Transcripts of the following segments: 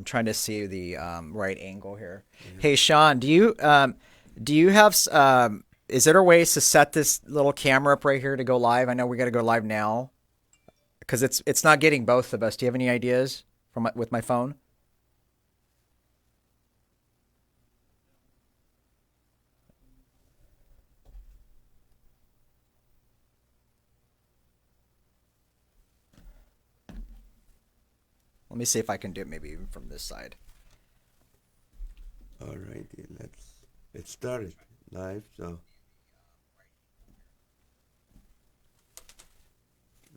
trying to see the right angle here. Hey, Sean, do you have is there ways to set this little camera up right here to go live? I know we got to go live now because it's not getting both of us. Do you have any ideas with my phone? Let me see if I can do it maybe even from this side. All righty, let's get started live. So,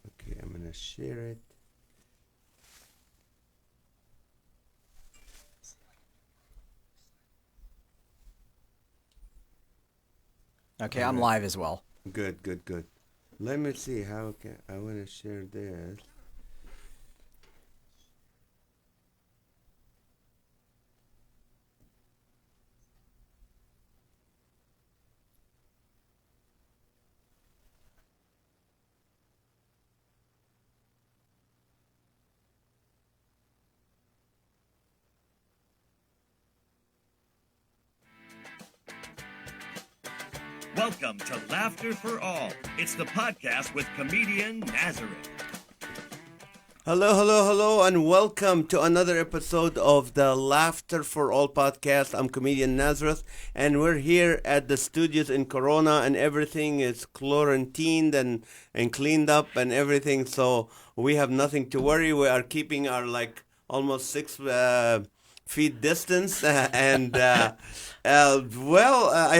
okay, I'm gonna share it. Okay, All I'm right, live as well. good, good, good. Let me see how can I want to share this. Welcome to Laughter for All. It's the podcast with Comedian Nazareth. Hello, hello, hello, and welcome to another episode of the Laughter for All podcast. I'm Comedian Nazareth, and we're here at the studios in Corona, and everything is quarantined and cleaned up and everything, so we have nothing to worry. We are keeping our almost 6 feet distance, I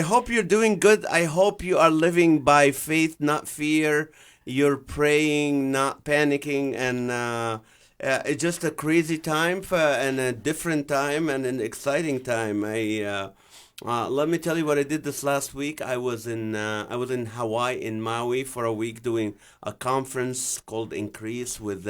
hope you're doing good. I hope you are living by faith, not fear. You're praying, not panicking, and it's just a crazy time and a different time and an exciting time. Let me tell you what I did this last week. I was in Hawaii in Maui for a week doing a conference called Increase with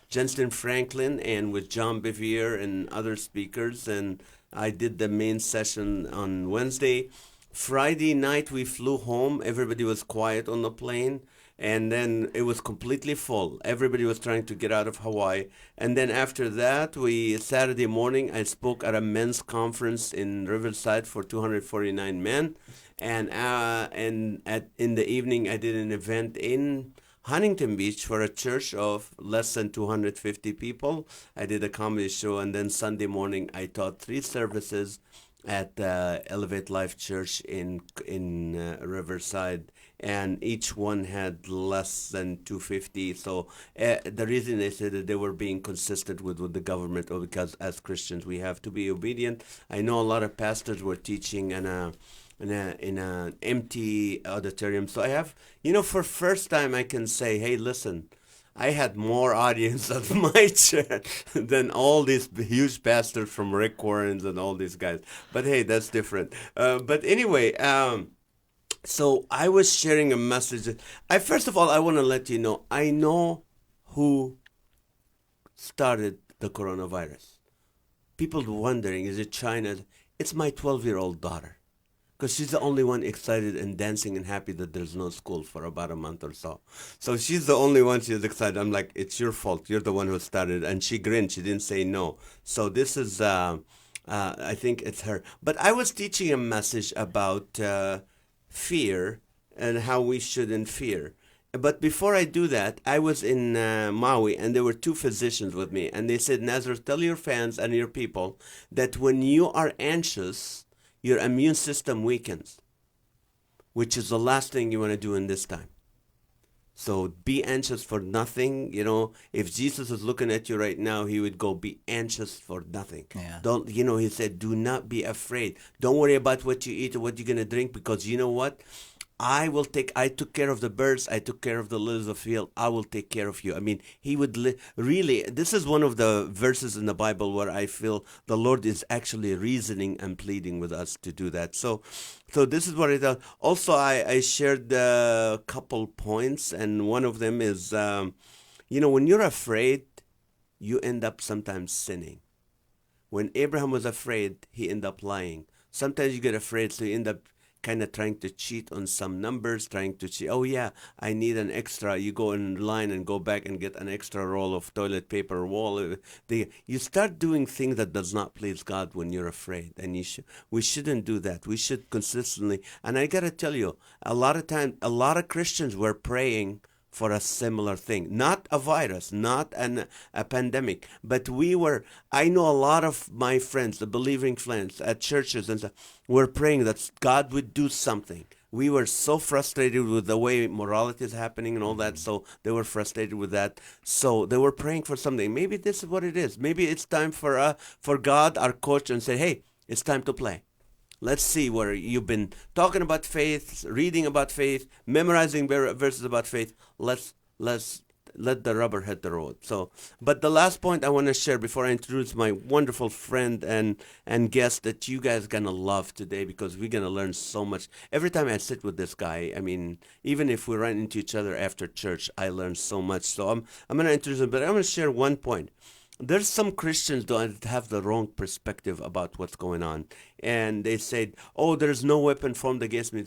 Jensen Franklin and with John Bevere and other speakers, and I did the main session on Wednesday. Friday night we flew home. Everybody was quiet on the plane. And then it was completely full. Everybody was trying to get out of Hawaii. And then after that, Saturday morning, I spoke at a men's conference in Riverside for 249 men. In the evening, I did an event in Huntington Beach for a church of less than 250 people. I did a comedy show. And then Sunday morning, I taught 3 services at Elevate Life Church in Riverside, and each one had less than 250. So the reason they said that they were being consistent with the government, or because as Christians we have to be obedient. I know a lot of pastors were teaching in an empty auditorium. So I have, for first time I can say, hey, listen. I had more audience at my church than all these huge pastors from Rick Warren's and all these guys. But hey, that's different. But anyway, so I was sharing a message. First of all, I want to let you know, I know who started the coronavirus. People wondering, is it China? It's my 12-year-old daughter. Because she's the only one excited and dancing and happy that there's no school for about a month or so. So she's the only one she's excited. I'm like, it's your fault. You're the one who started. And she grinned. She didn't say no. So this is, I think it's her. But I was teaching a message about fear and how we shouldn't fear. But before I do that, I was in Maui, and there were 2 physicians with me. And they said, Nazareth, tell your fans and your people that when you are anxious, your immune system weakens, which is the last thing you want to do in this time. So be anxious for nothing. If Jesus was looking at you right now, he would go, be anxious for nothing. Yeah. Don't, he said, do not be afraid. Don't worry about what you eat or what you're going to drink, because you know what? I took care of the birds. I took care of the lilies of the field. I will take care of you. I mean, he would really, this is one of the verses in the Bible where I feel the Lord is actually reasoning and pleading with us to do that. So this is what I thought. Also, I shared a couple points, and one of them is, when you're afraid, you end up sometimes sinning. When Abraham was afraid, he ended up lying. Sometimes you get afraid, so you end up kind of trying to cheat on some numbers, trying to cheat. Oh yeah, I need an extra. You go in line and go back and get an extra roll of toilet paper wall. You start doing things that does not please God when you're afraid, and we shouldn't do that. We should consistently. And I gotta tell you, a lot of times, a lot of Christians were praying for a similar thing, not a virus, not a pandemic, but I know a lot of my friends, the believing friends at churches and stuff, were praying that God would do something. We were so frustrated with the way morality is happening and all that, so they were frustrated with that. So they were praying for something. Maybe this is what it is. Maybe it's time for God, our coach, and say, hey, it's time to play. Let's see where you've been talking about faith, reading about faith, memorizing verses about faith. Let's let the rubber hit the road. So, but the last point I want to share before I introduce my wonderful friend and guest that you guys gonna love today, because we're gonna learn so much. Every time I sit with this guy, I mean, even if we run into each other after church, I learn so much. So I'm gonna introduce him, but I'm gonna share one point. There's some Christians that have the wrong perspective about what's going on, and they said, "Oh, there's no weapon formed against me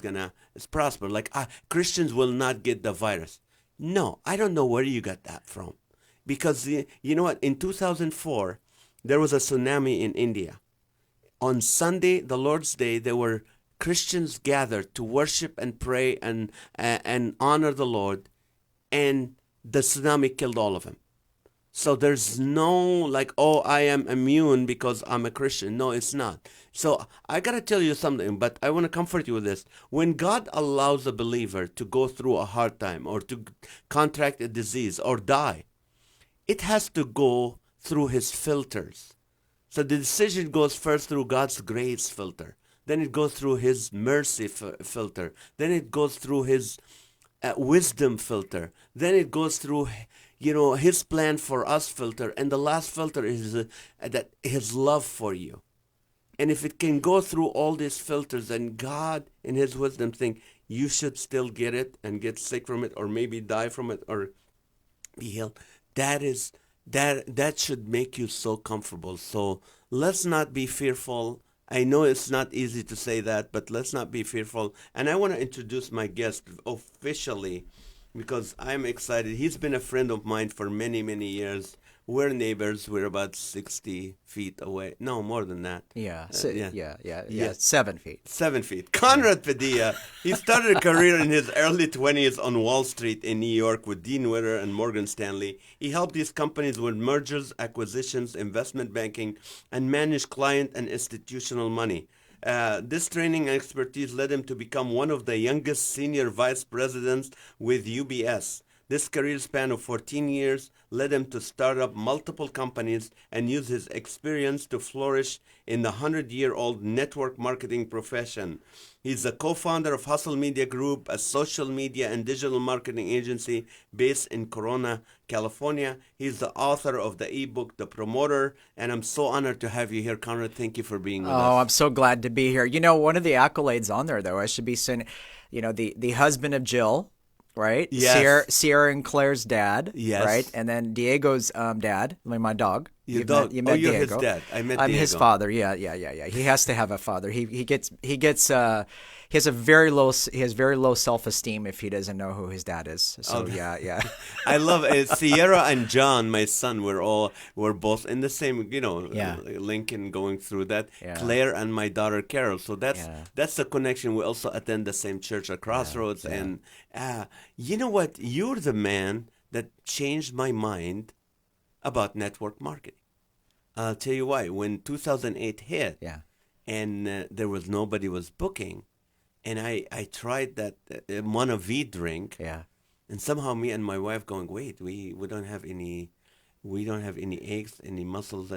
it's prosper." Like Christians will not get the virus. No, I don't know where you got that from, because you know what? In 2004, there was a tsunami in India. On Sunday, the Lord's Day, there were Christians gathered to worship and pray and honor the Lord, and the tsunami killed all of them. So there's no like, oh, I am immune because I'm a Christian. No, it's not. So I got to tell you something, but I want to comfort you with this. When God allows a believer to go through a hard time or to contract a disease or die, it has to go through his filters. So the decision goes first through God's grace filter. Then it goes through his mercy filter. Then it goes through his wisdom filter. Then it goes through his plan for us filter, and the last filter is that his love for you. And if it can go through all these filters, then God in his wisdom think you should still get it and get sick from it, or maybe die from it, or be healed. That should make you so comfortable. So let's not be fearful. I know it's not easy to say that, but let's not be fearful. And I want to introduce my guest officially, because I'm excited. He's been a friend of mine for many, many years. We're neighbors. We're about 60 feet away. No, more than that. Yeah. 7 feet. 7 feet. Conrad Padilla. He started a career in his early 20s on Wall Street in New York with Dean Witter and Morgan Stanley. He helped these companies with mergers, acquisitions, investment banking, and managed client and institutional money. This training and expertise led him to become one of the youngest senior vice presidents with UBS. This career span of 14 years led him to start up multiple companies and use his experience to flourish in the 100-year-old network marketing profession. He's the co-founder of Hustle Media Group, a social media and digital marketing agency based in Corona, California. He's the author of the ebook, The Promoter, and I'm so honored to have you here, Conrad. Thank you for being with us. Oh, I'm so glad to be here. One of the accolades on there, though, I should be saying, the husband of Jill, right? Yes. Sierra and Claire's dad, yes. Right? And then Diego's dad, my dog. Your dog. You met you're Diego. His dad. I'm Diego. His father. Yeah. He has to have a father. He has very low self-esteem if he doesn't know who his dad is. So yeah. I love it. Sierra and John, my son, we're both in the same, Lincoln going through that. Yeah. Claire and my daughter Carol. So that's the connection. We also attend the same church at Crossroads. Yeah. And you know what? You're the man that changed my mind about network marketing. I'll tell you why. When 2008 hit, and there was nobody was booking, and I tried that Mono V drink, and somehow me and my wife going, wait, we don't have any aches, any muscles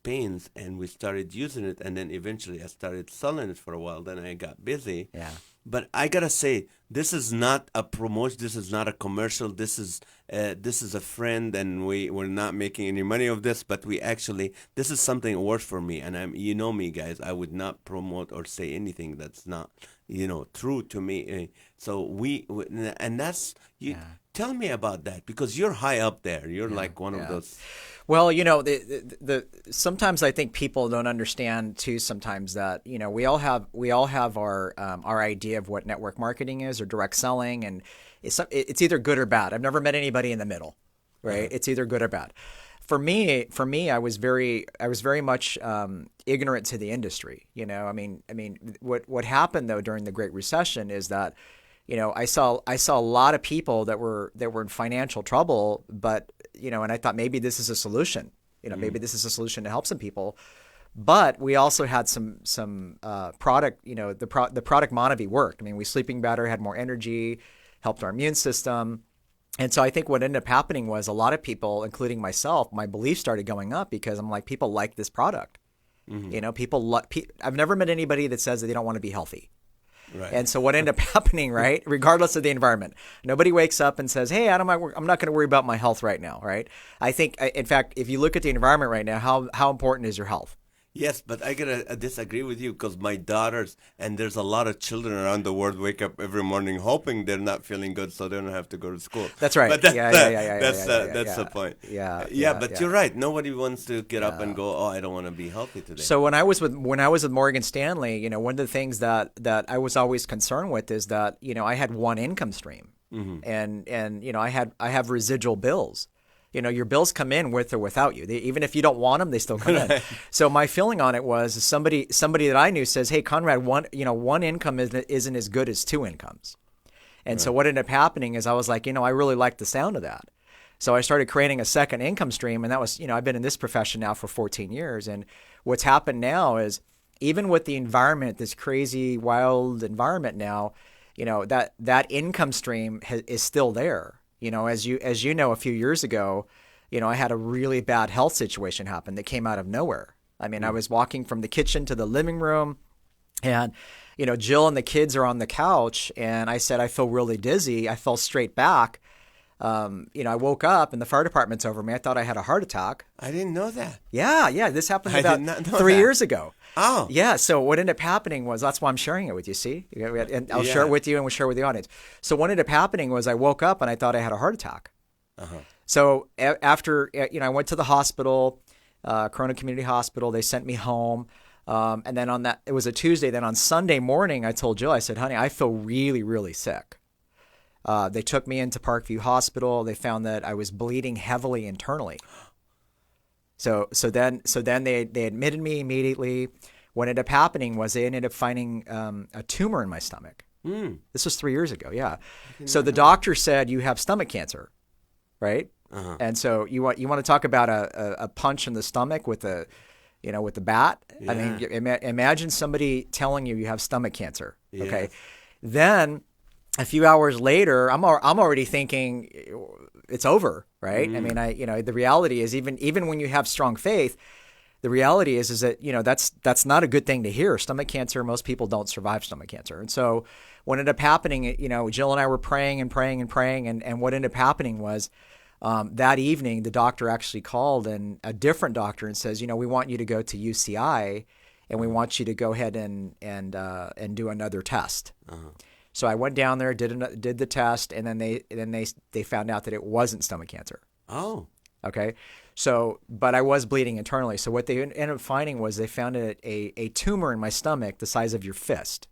pains, and we started using it, and then eventually I started selling it for a while. Then I got busy. Yeah. But I gotta say, this is not a promotion. This is not a commercial. This is a friend, and we're not making any money of this. But this is something that works for me, and me, guys. I would not promote or say anything that's not, true to me. So and that's Tell me about that, because you're high up there. You're like one of those. Well, the sometimes I think people don't understand too. Sometimes that we all have our idea of what network marketing is or direct selling, and it's either good or bad. I've never met anybody in the middle, right? It's either good or bad. For me, I was very much ignorant to the industry. I mean, what happened though during the Great Recession is that, I saw a lot of people that were in financial trouble, but and I thought maybe this is a solution. Maybe this is a solution to help some people. But we also had some product. The product Monavie worked. I mean, we sleeping better, had more energy, helped our immune system. And so I think what ended up happening was a lot of people, including myself, my belief started going up because I'm like, people like this product. I've never met anybody that says that they don't want to be healthy. Right. And so what ended up happening, right, regardless of the environment, nobody wakes up and says, hey, I'm not going to worry about my health right now, right? I think, in fact, if you look at the environment right now, how important is your health? Yes, but I gotta disagree with you, because my daughters, and there's a lot of children around the world, wake up every morning hoping they're not feeling good, so they don't have to go to school. That's right. But that's the point. But you're right. Nobody wants to get up and go, oh, I don't want to be healthy today. So when I was with Morgan Stanley, one of the things that I was always concerned with is that I had one income stream, and I have residual bills. Your bills come in with or without you. Even if you don't want them, they still come in. So my feeling on it was somebody that I knew says, "Hey, Conrad, one income isn't as good as two incomes." And so what ended up happening is I was like, I really like the sound of that. So I started creating a second income stream, and that was, I've been in this profession now for 14 years. And what's happened now is, even with the environment, this crazy, wild environment now, that income stream is still there. As you know, a few years ago, I had a really bad health situation happen that came out of nowhere. I mean, I was walking from the kitchen to the living room, and, Jill and the kids are on the couch, and I said, I feel really dizzy. I fell straight back. I woke up and the fire department's over me. I thought I had a heart attack. I didn't know that. Yeah. This happened about 3 years ago. Oh. Yeah. So what ended up happening was, that's why I'm sharing it with you, see? And I'll share it with you, and we'll share it with the audience. So what ended up happening was I woke up and I thought I had a heart attack. So after, I went to the hospital, Corona Community Hospital. They sent me home. And then it was a Tuesday. Then on Sunday morning, I told Jill, I said, honey, I feel really, really sick. They took me into Parkview Hospital. They found that I was bleeding heavily internally. So then they admitted me immediately. What ended up happening was they ended up finding a tumor in my stomach. This was 3 years ago. Yeah. So the doctor said, you have stomach cancer, right? And so you want to talk about a punch in the stomach with the bat. Yeah. I mean, imagine somebody telling you have stomach cancer. Yeah. Okay. Then a few hours later, I'm already thinking it's over, right? I mean, the reality is, even when you have strong faith, the reality is that that's not a good thing to hear. Stomach cancer, most people don't survive stomach cancer, and so what ended up happening, Jill and I were praying, and what ended up happening was, that evening the doctor actually called, and a different doctor, and says, we want you to go to UCI, and we want you to go ahead and do another test. So I went down there, did the test, and then they found out that it wasn't stomach cancer. Oh. Okay. So, but I was bleeding internally. So what they ended up finding was they found a tumor in my stomach the size of your fist.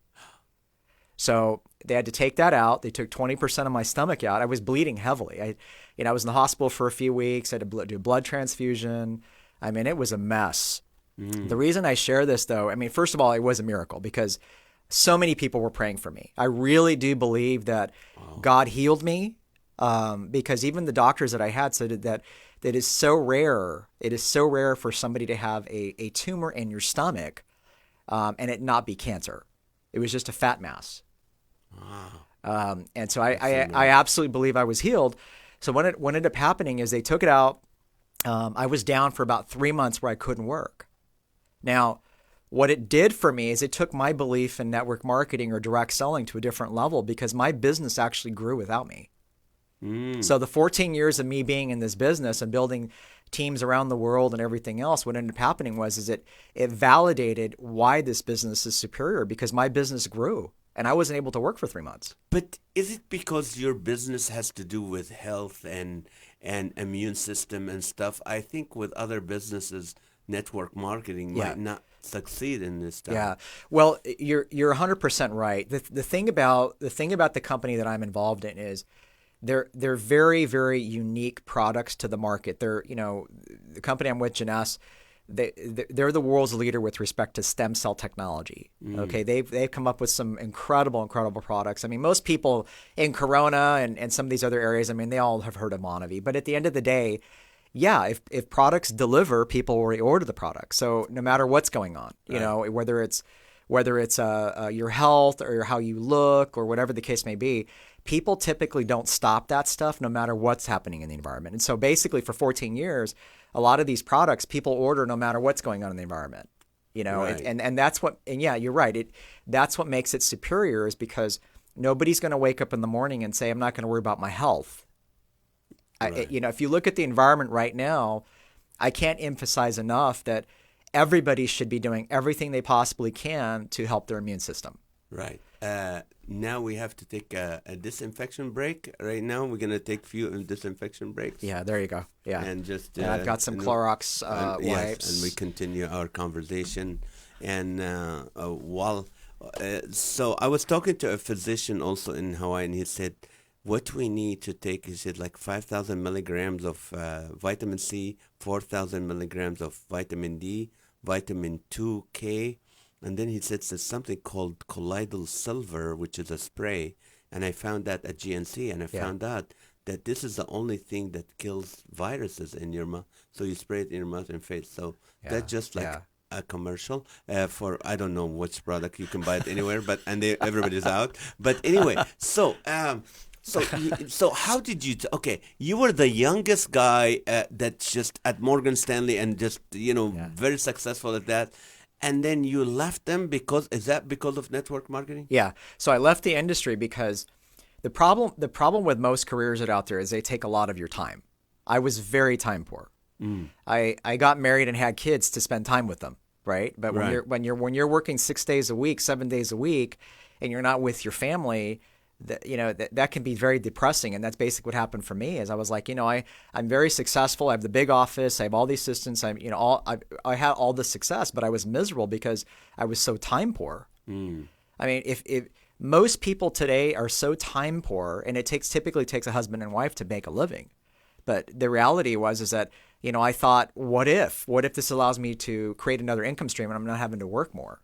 So they had to take that out. They took 20% of my stomach out. I was bleeding heavily. I was in the hospital for a few weeks. I had to do a blood transfusion. I mean, it was a mess. The reason I share this, though, first of all, it was a miracle because so many people were praying for me. I really do believe that God healed me, because even the doctors that I had said that it is so rare. It is so rare for somebody to have a tumor in your stomach and it not be cancer. It was just a fat mass. Wow. And so I absolutely believe I was healed. So what ended up happening is they took it out. I was down for about 3 months where I couldn't work. Now, what it did for me is it took my belief in network marketing or direct selling to a different level, because my business actually grew without me. So the 14 years of me being in this business and building teams around the world and everything else, what ended up happening was it validated why this business is superior, because my business grew. and I wasn't able to work for 3 months. But is it because your business has to do with health and immune system and stuff? I think with other businesses, network marketing might not succeed in this time. Yeah. Well, you're 100% right. The thing about the company that I'm involved in is they're very, very unique products to the market. They're, the company I'm with, Janess, they're the world's leader with respect to stem cell technology. Okay, they've come up with some incredible products. I mean, most people in Corona and some of these other areas, I mean, they all have heard of Monavie. But at the end of the day, yeah, if products deliver, people will reorder the product. So no matter what's going on, whether it's your health or how you look or whatever the case may be, people typically don't stop that stuff no matter what's happening in the environment. And so basically for 14 years, a lot of these products people order no matter what's going on in the environment, Right. and that's what, and yeah, you're right. That's what makes it superior, is because nobody's going to wake up in the morning and say, I'm not going to worry about my health. Right. If you look at the environment right now, I can't emphasize enough that everybody should be doing everything they possibly can to help their immune system. Right. Now we have to take a disinfection break. Right now we're going to take few disinfection breaks. Yeah, there you go. Yeah. And just And I've got some Clorox wipes. Yes, and we continue our conversation. And so I was talking to a physician also in Hawaii, and he said, what we need to take, he said, like 5,000 milligrams of vitamin C, 4,000 milligrams of vitamin D, vitamin 2K, and then he said there's something called colloidal silver, which is a spray, and I found that at GNC, and I found out that this is the only thing that kills viruses in your mouth. So you spray it in your mouth and face. So that's just like a commercial for, I don't know which product. You can buy it anywhere, but everybody's out. But anyway, so how did you? Okay, you were the youngest guy that's just at Morgan Stanley and just very successful at that. And then you left them because of network marketing? Yeah. So I left the industry because the problem with most careers out there is they take a lot of your time. I was very time poor. I got married and had kids to spend time with them, right? But when you're working 6 days a week, 7 days a week, and you're not with your family, that can be very depressing. And that's basically what happened for me. Is I was like, I'm very successful. I have the big office. I have all these assistants. I had all this success, but I was miserable because I was so time poor. I mean, if most people today are so time poor, and it typically takes a husband and wife to make a living. But the reality is that, I thought, what if this allows me to create another income stream and I'm not having to work more?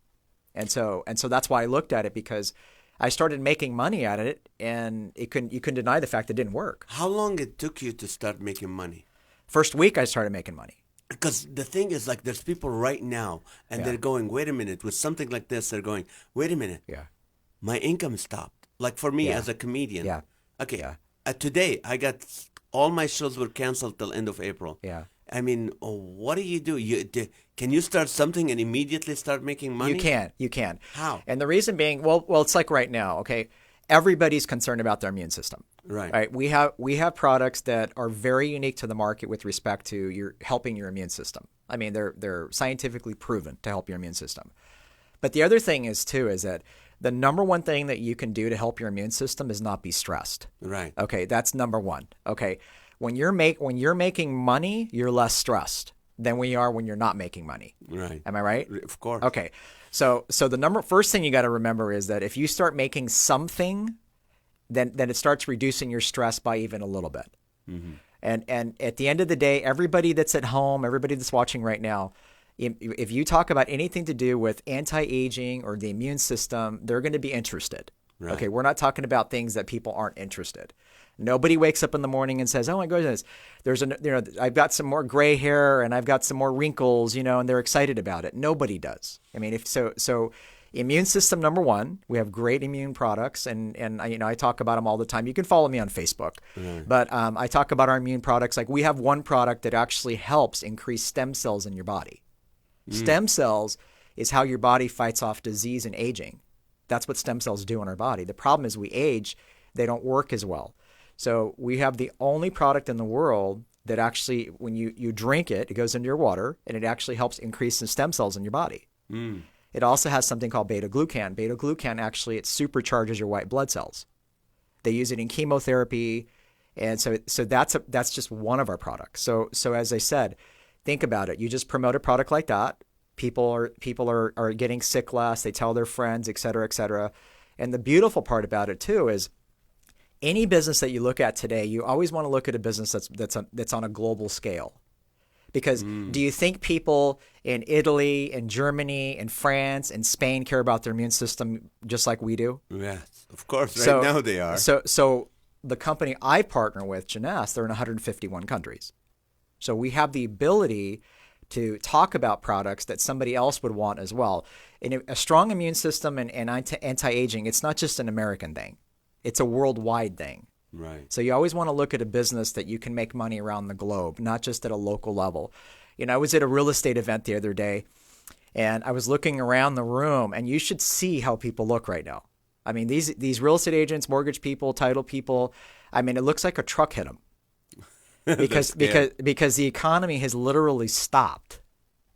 And so that's why I looked at it, because I started making money at it, and you couldn't deny the fact it didn't work. How long it took you to start making money? First week I started making money. Because the thing is, like, there's people right now, and they're going, wait a minute, with something like this, they're going, wait a minute, my income stopped. Like for me as a comedian. Yeah. Okay. Today, I got all my shows were canceled till end of April. Yeah. I mean, what do you do? Can you start something and immediately start making money? You can. How? And the reason being, well, it's like right now, okay, everybody's concerned about their immune system. Right. We have products that are very unique to the market with respect to helping your immune system. I mean, they're scientifically proven to help your immune system. But the other thing is that the number one thing that you can do to help your immune system is not be stressed. Right. Okay, that's number one. Okay. When you're making money, you're less stressed than we are when you're not making money. Right. Am I right? Of course. Okay. So the first thing you got to remember is that if you start making something, then it starts reducing your stress by even a little bit. Mm-hmm. And at the end of the day, everybody that's at home, everybody that's watching right now, if you talk about anything to do with anti-aging or the immune system, they're going to be interested. Right. Okay, we're not talking about things that people aren't interested. Nobody wakes up in the morning and says, "Oh my goodness, I've got some more gray hair and I've got some more wrinkles," and they're excited about it. Nobody does. I mean, so immune system number one, we have great immune products, and I talk about them all the time. You can follow me on Facebook, but I talk about our immune products. Like we have one product that actually helps increase stem cells in your body. Stem cells is how your body fights off disease and aging. That's what stem cells do in our body. The problem is we age, they don't work as well. So we have the only product in the world that actually, when you drink it, it goes into your water, and it actually helps increase the stem cells in your body. It also has something called beta-glucan. Beta-glucan actually, it supercharges your white blood cells. They use it in chemotherapy, and so that's just one of our products. So as I said, think about it. You just promote a product like that. People are getting sick less. They tell their friends, et cetera, et cetera. And the beautiful part about it too is any business that you look at today, you always want to look at a business that's on a global scale. Because do you think people in Italy and Germany and France and Spain care about their immune system just like we do? Yes, of course. Right now they are. So the company I partner with, Jeunesse, they're in 151 countries. So we have the ability to talk about products that somebody else would want as well. And a strong immune system and anti-aging, it's not just an American thing. It's a worldwide thing. Right. So you always want to look at a business that you can make money around the globe, not just at a local level. You know, I was at a real estate event the other day, and I was looking around the room, and you should see how people look right now. I mean, these real estate agents, mortgage people, title people, I mean, it looks like a truck hit them. Because the economy has literally stopped.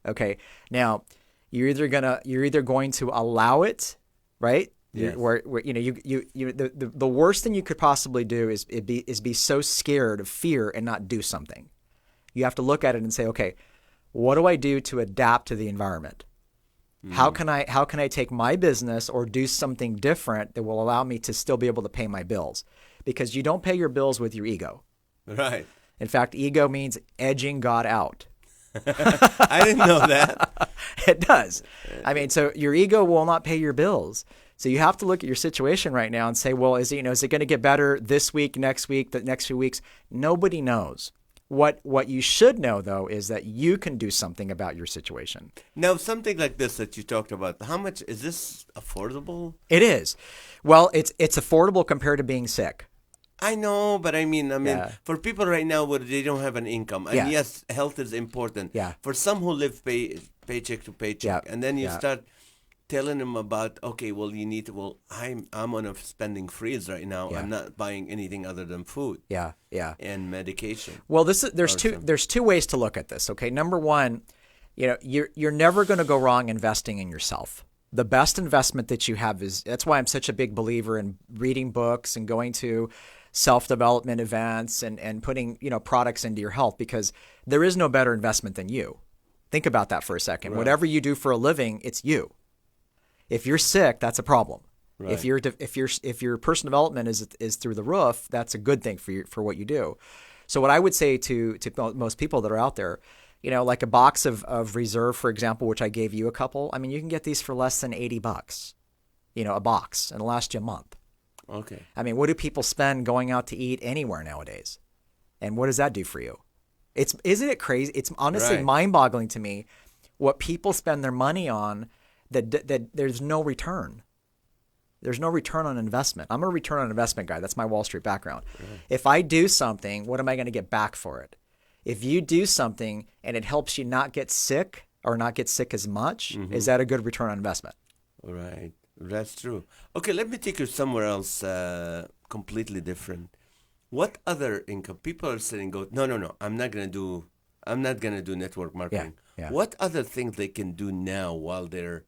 Okay. Now, you're either going to allow it, right? Yes. Where you know the worst thing you could possibly do is be so scared of fear and not do something. You have to look at it and say, okay, what do I do to adapt to the environment? How can I take my business or do something different that will allow me to still be able to pay my bills? Because you don't pay your bills with your ego. Right. In fact, ego means edging God out. I didn't know that. It does. I mean, so your ego will not pay your bills. So you have to look at your situation right now and say, well, is it going to get better this week, next week, the next few weeks? Nobody knows. What you should know, though, is that you can do something about your situation. Now, something like this that you talked about, how much is this affordable? It is. Well, it's affordable compared to being sick. I know, but I mean, Yeah. for people right now where they don't have an income, and Yeah. yes, health is important. Yeah. For some who live paycheck to paycheck, Yeah. and then you Yeah. start telling them about, okay, well, you need to. Well, I'm on a spending freeze right now. Yeah. I'm not buying anything other than food Yeah. and medication. Well, there's two ways to look at this. Okay, number one, you know, you're never going to go wrong investing in yourself. The best investment that you have that's why I'm such a big believer in reading books and going to self-development events and putting, you know, products into your health, because there is no better investment than you. Think about that for a second. Right. Whatever you do for a living, it's you. If you're sick, that's a problem. Right. If your personal development is through the roof, that's a good thing for what you do. So what I would say to most people that are out there, you know, like a box of Reserve, for example, which I gave you a couple. I mean, you can get these for less than $80. You know, a box, and it'll last you a month. Okay. I mean, what do people spend going out to eat anywhere nowadays? And what does that do for you? Isn't it crazy? It's honestly Right. mind-boggling to me what people spend their money on that there's no return. There's no return on investment. I'm a return on investment guy. That's my Wall Street background. Right. If I do something, what am I going to get back for it? If you do something and it helps you not get sick or not get sick as much, is that a good return on investment? Right. That's true. Okay, let me take you somewhere else completely different. What other income? People are saying, no, I'm not gonna do network marketing. Yeah. What other things they can do now while their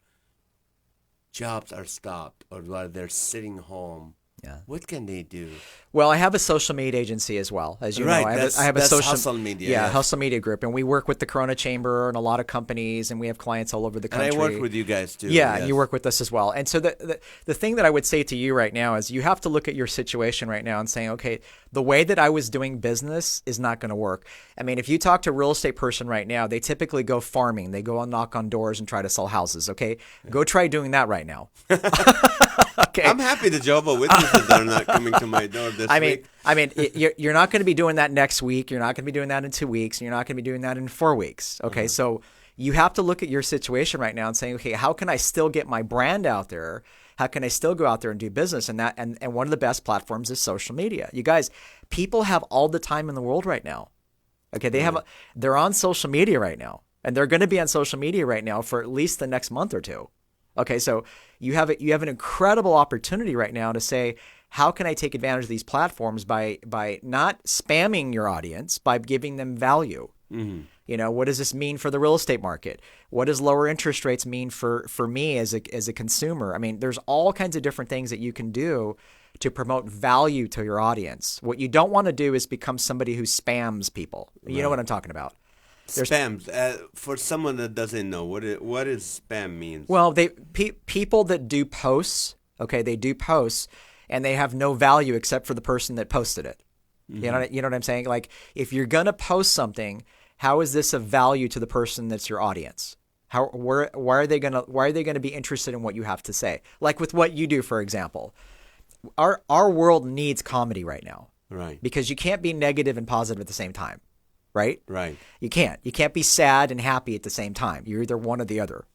jobs are stopped or while they're sitting home? Yeah. What can they do? Well, I have a social media agency as well, as you Right, know. that's Hustle Media, Yeah, yes. Hustle Media Group, and we work with the Corona Chamber and a lot of companies, and we have clients all over the country. And I work with you guys too. Yeah, yes. you work with us as well. And so the thing that I would say to you right now is you have to look at your situation right now and saying, okay, the way that I was doing business is not going to work. I mean, if you talk to a real estate person right now, they typically go farming. They go and knock on doors and try to sell houses. Okay, go try doing that right now. Okay. I'm happy the Jehovah's Witnesses are not coming to my door this week. I mean, you're not going to be doing that next week. You're not going to be doing that in 2 weeks. And you're not going to be doing that in 4 weeks. Okay, so you have to look at your situation right now and saying, okay, how can I still get my brand out there? How can I still go out there and do business? And one of the best platforms is social media. You guys, people have all the time in the world right now. Okay, they're on social media right now, and they're going to be on social media right now for at least the next month or two. Okay, so you have an incredible opportunity right now to say, how can I take advantage of these platforms by not spamming your audience, by giving them value? Mm-hmm. What does this mean for the real estate market? What does lower interest rates mean for me as a consumer? I mean, there's all kinds of different things that you can do to promote value to your audience. What you don't want to do is become somebody who spams people. You know what I'm talking about. Spams. For someone that doesn't know, what is spam means? Well, people that do posts, okay, they do posts, and they have no value except for the person that posted it. You know what I'm saying? Like, if you're gonna post something, how is this of value to the person that's your audience? Why are they gonna be interested in what you have to say? Like with what you do, for example. Our world needs comedy right now. Right. Because you can't be negative and positive at the same time. Right? Right. You can't. You can't be sad and happy at the same time. You're either one or the other.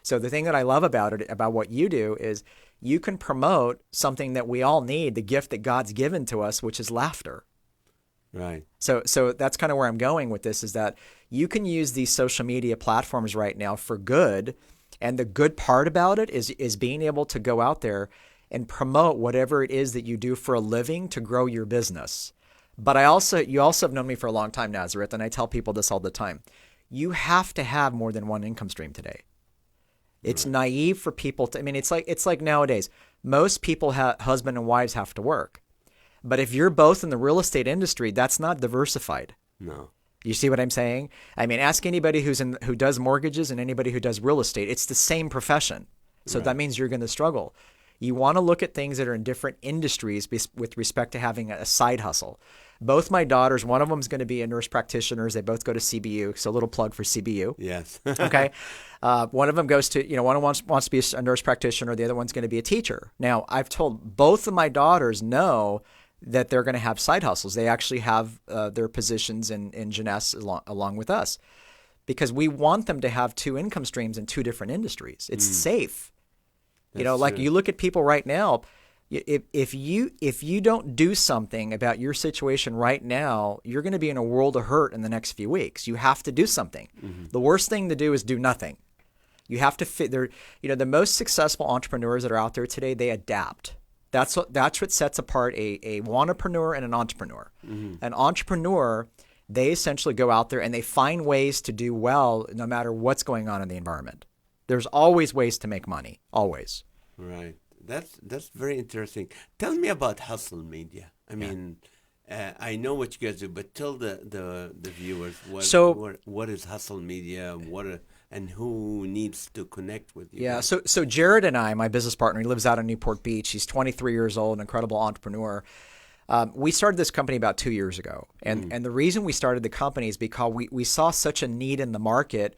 So the thing that I love about what you do is you can promote something that we all need, the gift that God's given to us, which is laughter. Right. So that's kind of where I'm going with this, is that you can use these social media platforms right now for good. And the good part about it is being able to go out there and promote whatever it is that you do for a living to grow your business. But you also have known me for a long time, Nazareth, and I tell people this all the time. You have to have more than one income stream today. It's naive for people to, I mean, it's like nowadays, most people husband and wives have to work. But if you're both in the real estate industry, that's not diversified. No. You see what I'm saying? I mean, ask anybody who does mortgages and anybody who does real estate. It's the same profession. So that means you're going to struggle. You want to look at things that are in different industries with respect to having a side hustle. Both my daughters, one of them is going to be a nurse practitioner. They both go to CBU. So a little plug for CBU. Yes. Okay. One of them goes to, one wants to be a nurse practitioner. The other one's going to be a teacher. Now, I've told both of my daughters know that they're going to have side hustles. They actually have their positions in Jeunesse along with us, because we want them to have two income streams in two different industries. It's safe. Like true. You look at people right now, if you don't do something about your situation right now, you're going to be in a world of hurt in the next few weeks. You have to do something. Mm-hmm. The worst thing to do is do nothing. You have to fit there. The most successful entrepreneurs that are out there today, they adapt. That's what sets apart a wantrepreneur and an entrepreneur. Mm-hmm. An entrepreneur, they essentially go out there and they find ways to do well no matter what's going on in the environment. There's always ways to make money, always. Right. That's very interesting. Tell me about hustle media. I mean, I know what you guys do, but tell the viewers what is hustle media, and who needs to connect with you. Yeah. So Jared and I, my business partner, he lives out in Newport Beach. He's 23 years old, an incredible entrepreneur. We started this company about 2 years ago, and the reason we started the company is because we saw such a need in the market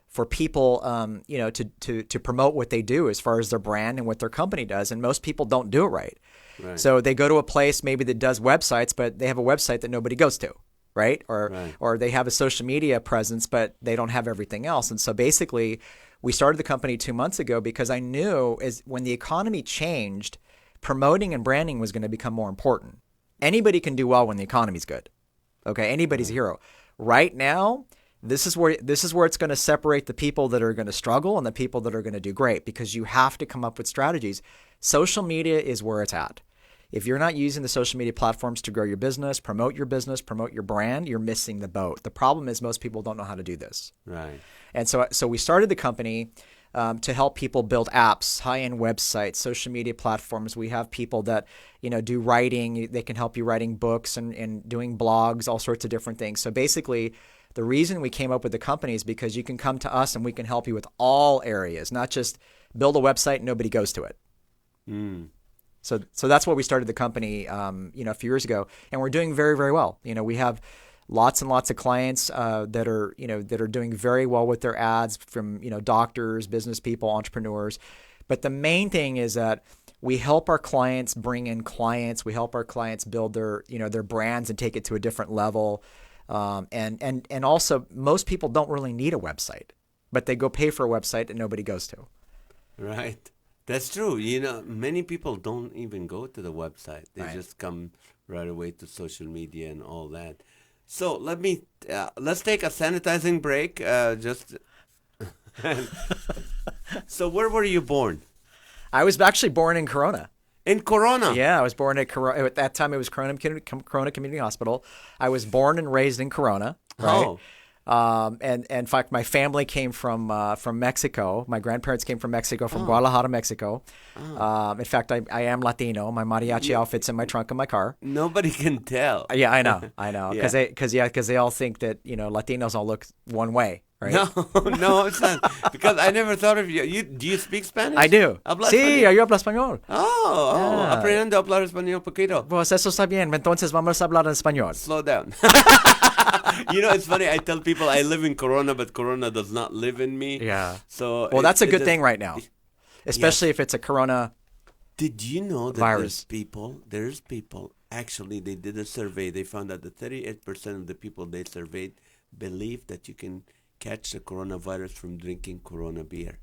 for people, to promote what they do as far as their brand and what their company does. And most people don't do it right. So they go to a place maybe that does websites, but they have a website that nobody goes to, right? Or they have a social media presence, but they don't have everything else. And so basically, we started the company 2 months ago because I knew when the economy changed, promoting and branding was going to become more important. Anybody can do well when the economy's good. Okay, anybody's a hero. Right now, this is where it's going to separate the people that are going to struggle and the people that are going to do great, because you have to come up with strategies. Social media is where it's at. If you're not using the social media platforms to grow your business, promote your brand, you're missing the boat. The problem is most people don't know how to do this. Right. And so we started the company to help people build apps, high-end websites, social media platforms. We have people that, do writing. They can help you writing books and doing blogs, all sorts of different things. So basically, the reason we came up with the company is because you can come to us and we can help you with all areas, not just build a website and nobody goes to it. So that's why we started the company, a few years ago, and we're doing very, very well. We have lots and lots of clients that are doing very well with their ads, from doctors, business people, entrepreneurs. But the main thing is that we help our clients bring in clients. We help our clients build their brands and take it to a different level. And also, most people don't really need a website, but they go pay for a website that nobody goes to. Right. That's true. Many people don't even go to the website. They just come right away to social media and all that. So let's take a sanitizing break. So where were you born? I was actually born in Corona. In Corona? Yeah, I was born at Corona. At that time, it was Corona Community Hospital. I was born and raised in Corona. Right? And in fact, my family came from Mexico. My grandparents came from Mexico, from Guadalajara, Mexico. In fact, I am Latino. My mariachi outfit's in my trunk of my car. Nobody can tell. Yeah, I know. Because Yeah. they all think that Latinos all look one way, right? No, it's not. Because I never thought of you. Do you speak Spanish? I do. ¿Hablas Sí, español? yo hablo español. Oh, aprendiendo a hablar español poquito. Pues eso está bien. Entonces vamos a hablar en español. Slow down. It's funny. I tell people I live in Corona, but Corona does not live in me. Yeah. So Well, that's a good is- thing right now, especially if it's a corona. Did you know that Virus. there's people, actually, they did a survey. They found out that 38% of the people they surveyed believe that you can catch the coronavirus from drinking Corona beer.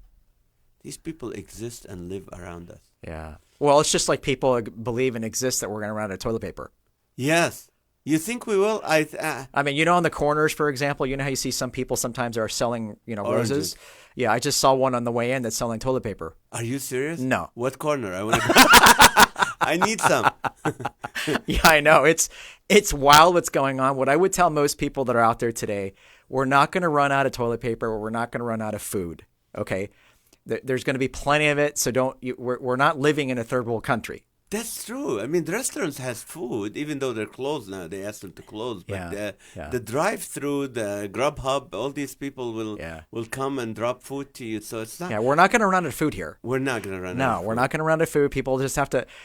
These people exist and live around us. Yeah. Well, it's just like people believe and exist that we're going to run out of toilet paper. Yes. You think we will? I mean, on the corners, for example, how you see some people sometimes are selling, roses. Oranges. Yeah, I just saw one on the way in that's selling toilet paper. Are you serious? No. What corner? I want to. I need some. Yeah, I know. It's wild what's going on. What I would tell most people that are out there today, we're not going to run out of toilet paper, or we're not going to run out of food. Okay, there's going to be plenty of it. So we're not living in a third world country. That's true. I mean, the restaurants has food, even though they're closed now. They asked them to close, but the drive-through, the Grubhub, all these people will come and drop food to you. So it's not. Yeah, we're not going to run out of food here. We're not going to run. No, out of we're food. not going to run out of food.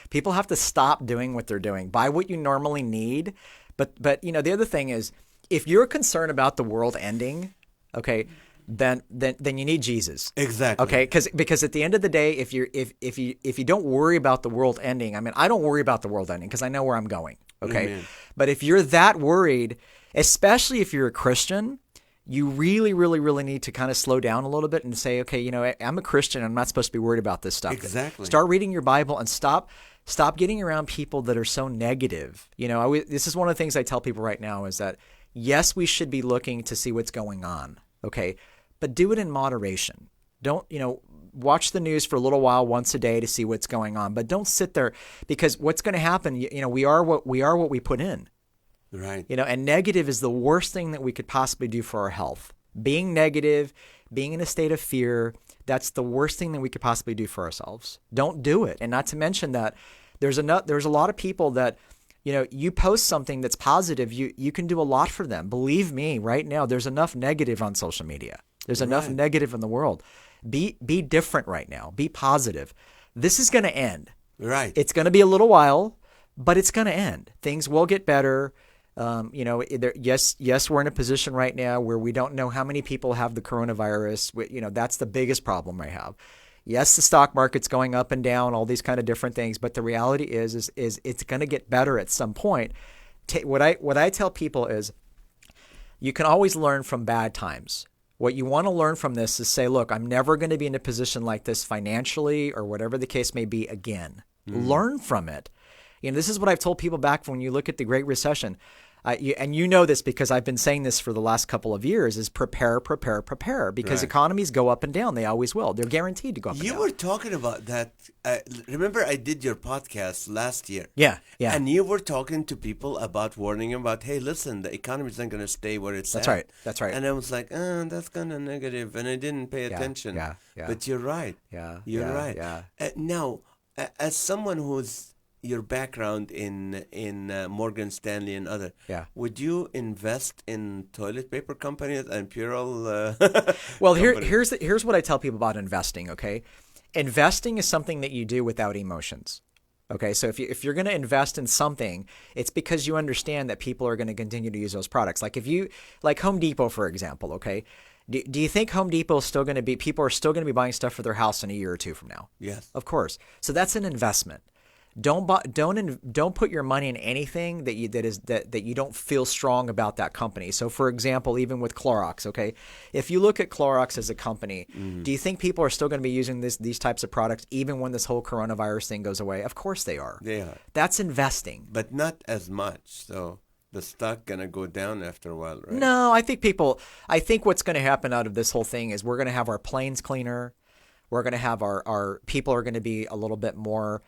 People have to stop doing what they're doing. Buy what you normally need. But the other thing is, if you're concerned about the world ending, okay, then you need Jesus. Exactly. Okay, because at the end of the day, if you don't worry about the world ending, I mean, I don't worry about the world ending because I know where I'm going. Okay, Amen. But if you're that worried, especially if you're a Christian, you really, really, really need to kind of slow down a little bit and say, okay, I'm a Christian. I'm not supposed to be worried about this stuff. Exactly. Start reading your Bible and stop getting around people that are so negative. This is one of the things I tell people right now is that, yes, we should be looking to see what's going on. Okay. But do it in moderation. Don't, watch the news for a little while once a day to see what's going on. But don't sit there, because what's going to happen, we are what we put in. Right. And negative is the worst thing that we could possibly do for our health. Being negative, being in a state of fear, that's the worst thing that we could possibly do for ourselves. Don't do it. And not to mention that there's a lot of people that, you post something that's positive, you can do a lot for them. Believe me, right now, there's enough negative on social media. There's enough negative in the world. Be different right now. Be positive. This is going to end. Right. It's going to be a little while, but it's going to end. Things will get better. Yes, we're in a position right now where we don't know how many people have the coronavirus. That's the biggest problem I have. Yes, the stock market's going up and down, all these kind of different things, but the reality is it's going to get better at some point. What I tell people is, you can always learn from bad times. What you want to learn from this is say, look, I'm never going to be in a position like this financially or whatever the case may be again. Learn from it. This is what I've told people back when you look at the Great Recession. And you know this because I've been saying this for the last couple of years, is prepare, because economies go up and down. They always will. They're guaranteed to go up and down. You were talking about that. Remember, I did your podcast last year. Yeah. And you were talking to people about warning about, hey, listen, the economy isn't going to stay where it's at. That's right. And I was like, that's kind of negative, and I didn't pay attention. Yeah. But you're right. You're right. Yeah. Now, as someone who's your background in Morgan Stanley and other, would you invest in toilet paper companies and Purell? Well, here's what I tell people about investing. Okay, investing is something that you do without emotions. Okay, so if you're going to invest in something, it's because you understand that people are going to continue to use those products. Like Home Depot, for example. Okay, do you think Home Depot is still going to be? People are still going to be buying stuff for their house in a year or two from now? Yes, of course. So that's an investment. Don't put your money in anything that you don't feel strong about that company. So, for example, even with Clorox, okay, if you look at Clorox as a company, do you think people are still going to be using these types of products even when this whole coronavirus thing goes away? Of course they are. They are. That's investing, but not as much. So the stock gonna go down after a while, right? No, I think what's going to happen out of this whole thing is we're going to have our planes cleaner. We're going to have our people are going to be a little bit more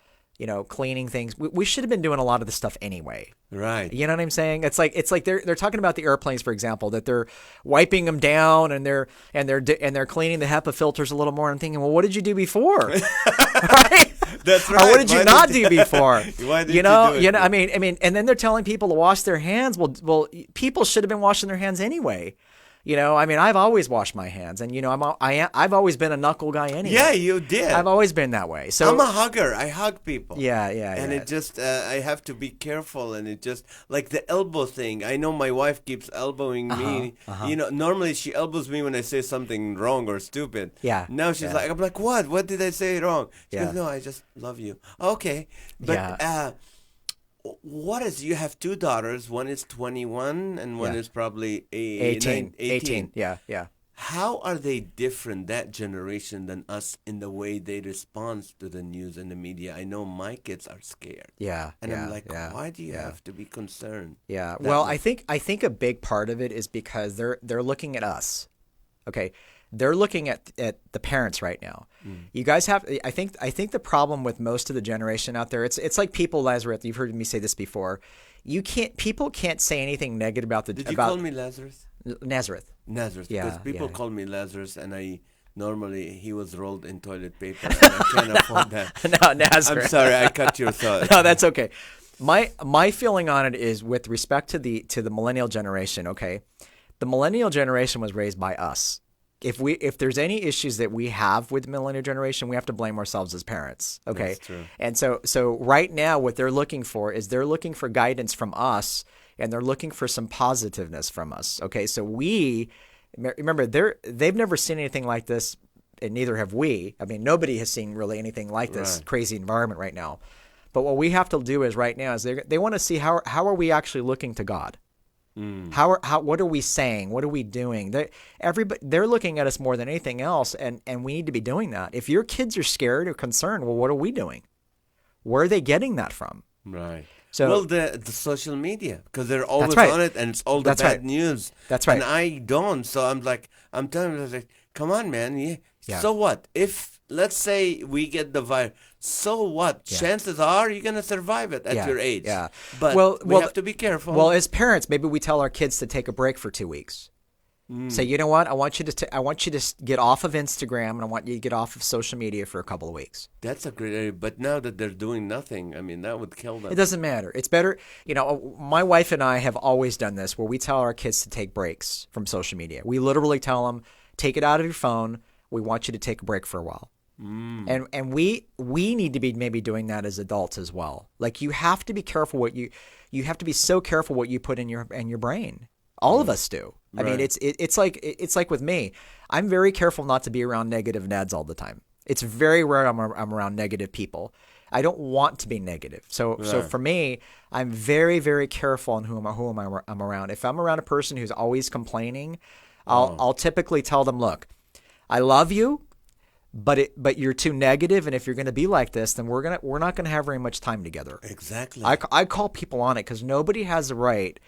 cleaning things. We should have been doing a lot of this stuff anyway. Right. You know what I'm saying? It's like they're talking about the airplanes, for example, that they're wiping them down and they're cleaning the HEPA filters a little more. I'm thinking, well, what did you do before? Right? That's right. Or what did you not do before? Why did you do it? I mean, and then they're telling people to wash their hands. Well, people should have been washing their hands anyway. I mean, I've always washed my hands, and I've always been a knuckle guy anyway. Yeah, you did. I've always been that way. So I'm a hugger. I hug people. Yeah. And it just, I have to be careful, and it just like the elbow thing. I know my wife keeps elbowing me. Normally she elbows me when I say something wrong or stupid. Yeah. Now she's like, I'm like, what? What did I say wrong? She goes, no, I just love you. Okay, but you have two daughters. One is 21 and one is probably 18. 18. Yeah. How are they different, that generation, than us in the way they respond to the news and the media? I know my kids are scared. Yeah. And I'm like, why do you have to be concerned? Yeah. Well, I think a big part of it is because they're looking at us. Okay. They're looking at the parents right now. You guys have. I think the problem with most of the generation out there, it's like people, Nazareth. You've heard me say this before. People can't say anything negative about the. Did you call me Lazarus? Nazareth. Nazareth. Yeah. Because people call me Lazarus, and normally he was rolled in toilet paper, and I can't afford that. No, Nazareth. I'm sorry, I cut your thought. No, that's okay. My feeling on it is with respect to the millennial generation. Okay, the millennial generation was raised by us. If there's any issues that we have with the millennial generation, we have to blame ourselves as parents. Okay. That's true. And so right now what they're looking for is they're looking for guidance from us, and they're looking for some positiveness from us. Okay. So remember they've never seen anything like this, and neither have we. I mean, nobody has seen really anything like this crazy environment right now. But what we have to do is right now is they want to see how are we actually looking to God? What are we saying? What are we doing? They're looking at us more than anything else, and we need to be doing that. If your kids are scared or concerned, well, what are we doing? Where are they getting that from? Right. So the social media, because they're always on it, and it's all the bad news. That's right. And I don't, so I'm telling them, like, come on, man. Yeah. So what? If let's say we get the virus, so what? Chances are you're gonna survive it at your age. Yeah. But we have to be careful. Well, as parents, maybe we tell our kids to take a break for 2 weeks. Say, you know what? I want you to get off of Instagram, and I want you to get off of social media for a couple of weeks. That's a great idea. But now that they're doing nothing, I mean, that would kill them. It doesn't matter. It's better. My wife and I have always done this, where we tell our kids to take breaks from social media. We literally tell them, take it out of your phone. We want you to take a break for a while. And we need to be maybe doing that as adults as well. Like, you have to be careful you have to be so careful what you put in your brain. All of us do. I mean, it's like with me. I'm very careful not to be around negative Neds all the time. It's very rare I'm around negative people. I don't want to be negative. So for me, I'm very, very careful on who I'm around. If I'm around a person who's always complaining, I'll typically tell them, look, I love you, but you're too negative, and if you're going to be like this, then we're not going to have very much time together. Exactly. I call people on it, because nobody has the right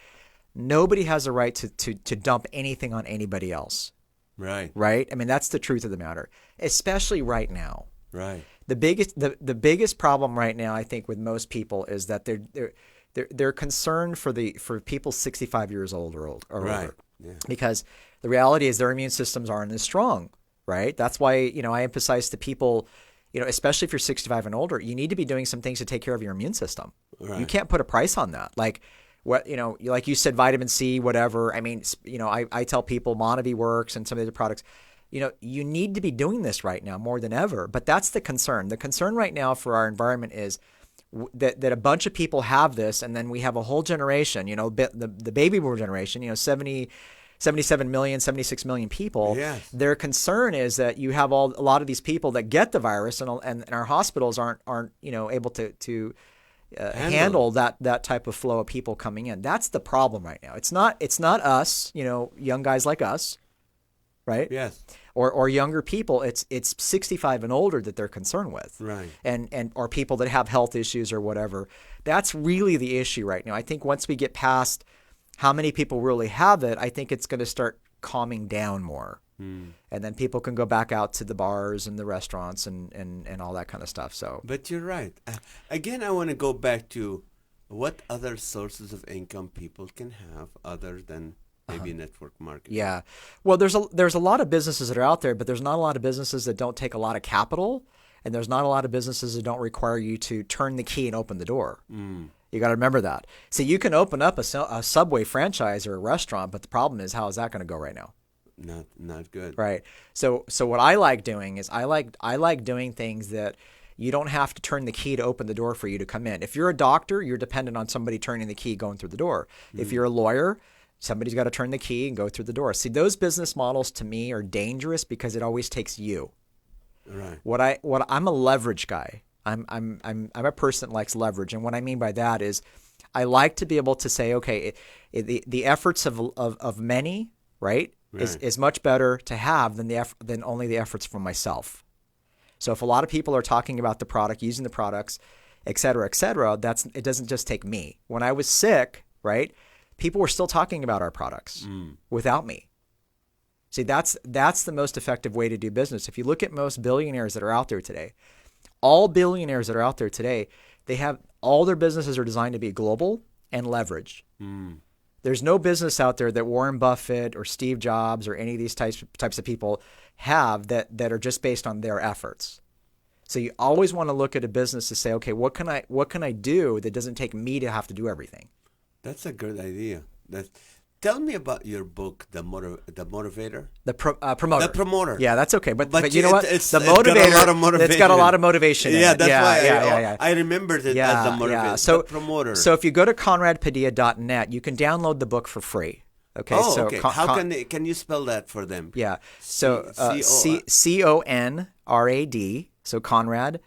to dump anything on anybody else. Right. Right? I mean, that's the truth of the matter, especially right now. Right. The biggest problem right now, I think, with most people is that they're concerned for people 65 years old or older. Yeah. Because the reality is their immune systems aren't as strong, right? That's why, I emphasize to people, especially if you're 65 and older, you need to be doing some things to take care of your immune system. Right. You can't put a price on that. Like, what, like you said, vitamin C, whatever. I mean, I tell people Monavie works and some of the other products. You need to be doing this right now more than ever. But that's the concern. The concern right now for our environment is that a bunch of people have this, and then we have a whole generation, the baby boomer generation, 77 million, 76 million people. Yes. Their concern is that you have a lot of these people that get the virus, and our hospitals aren't able to handle that type of flow of people coming in. That's the problem right now. It's not us, young guys like us, right? Yes. Or younger people. It's 65 and older that they're concerned with, right? And or people that have health issues or whatever. That's really the issue right now. I think once we get past how many people really have it, I think it's going to start calming down more. And then people can go back out to the bars and the restaurants and all that kind of stuff. So, But you're right. Again, I want to go back to what other sources of income people can have other than maybe network marketing. yeah. Well, there's a lot of businesses that are out there, but there's not a lot of businesses that don't take a lot of capital, and there's not a lot of businesses that don't require you to turn the key and open the door. You got to remember that. So you can open up a Subway franchise or a restaurant, but the problem is, how is that going to go right now? Not good. Right. So what I like doing is I like doing things that you don't have to turn the key to open the door for you to come in. If you're a doctor, you're dependent on somebody turning the key going through the door. If you're a lawyer, somebody's got to turn the key and go through the door. See, those business models to me are dangerous because it always takes you. Right. I'm a leverage guy. I'm a person that likes leverage, and what I mean by that is I like to be able to say, okay, the efforts of many, right? Is much better to have than only the efforts from myself. So if a lot of people are talking about the product, using the products, et cetera, it doesn't just take me. When I was sick, right, people were still talking about our products without me. See, that's the most effective way to do business. If you look at most billionaires that are out there today, all billionaires that are out there today, they have all their businesses are designed to be global and leverage. There's no business out there that Warren Buffett or Steve Jobs or any of these types of people have that are just based on their efforts. So you always want to look at a business to say, okay, what can I do that doesn't take me to have to do everything? That's a good idea. Tell me about your book, The Motivator. The Promoter. The Promoter. Yeah, that's okay. But you know what? It's the Motivator. It's got a lot of motivation. Yeah, in it. that's why I I remembered it as The Motivator. So, the Promoter. So if you go to conradpadilla.net, you can download the book for free. Okay. Oh, so okay. How can you spell that for them? Yeah. So CONRAD. So Conrad.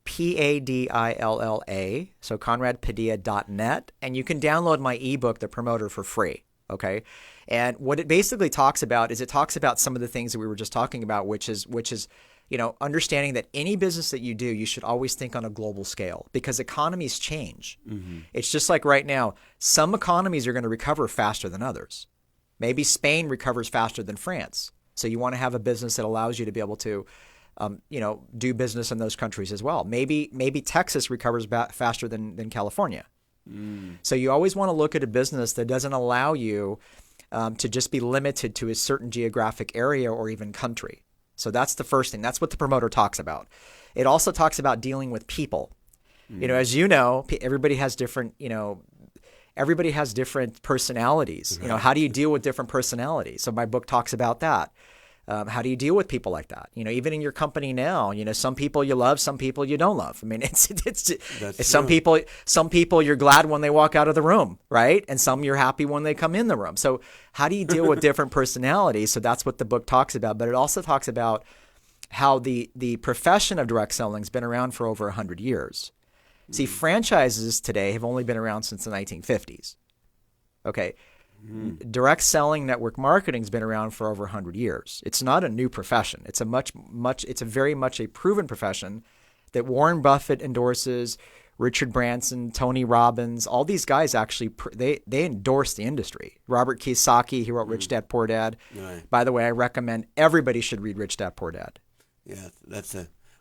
PADILLA. So conradpadilla.net, and you can download my ebook, The Promoter, for free. Okay. And what it basically talks about is it talks about some of the things that we were just talking about, which is, understanding that any business that you do, you should always think on a global scale because economies change. It's just like right now, some economies are going to recover faster than others. Maybe Spain recovers faster than France. So you want to have a business that allows you to be able to, do business in those countries as well. Maybe Texas recovers faster than California. So you always want to look at a business that doesn't allow you to just be limited to a certain geographic area or even country. So that's the first thing. That's what the Promoter talks about. It also talks about dealing with people. As you know, everybody has different, personalities. How do you deal with different personalities? So my book talks about that. How do you deal with people like that? Even in your company now, some people you love, some people you don't love. I mean, it's some people you're glad when they walk out of the room, right? And some you're happy when they come in the room. So how do you deal with different personalities? So that's what the book talks about. But it also talks about how the profession of direct selling has been around for over 100 years. See, franchises today have only been around since the 1950s. Okay. Direct selling, network marketing has been around for over 100 years. It's not a new profession. It's it's a very much a proven profession that Warren Buffett endorses, Richard Branson, Tony Robbins, all these guys actually, they endorse the industry. Robert Kiyosaki, he wrote Rich Dad, Poor Dad. Right. By the way, I recommend everybody should read Rich Dad, Poor Dad. Yeah,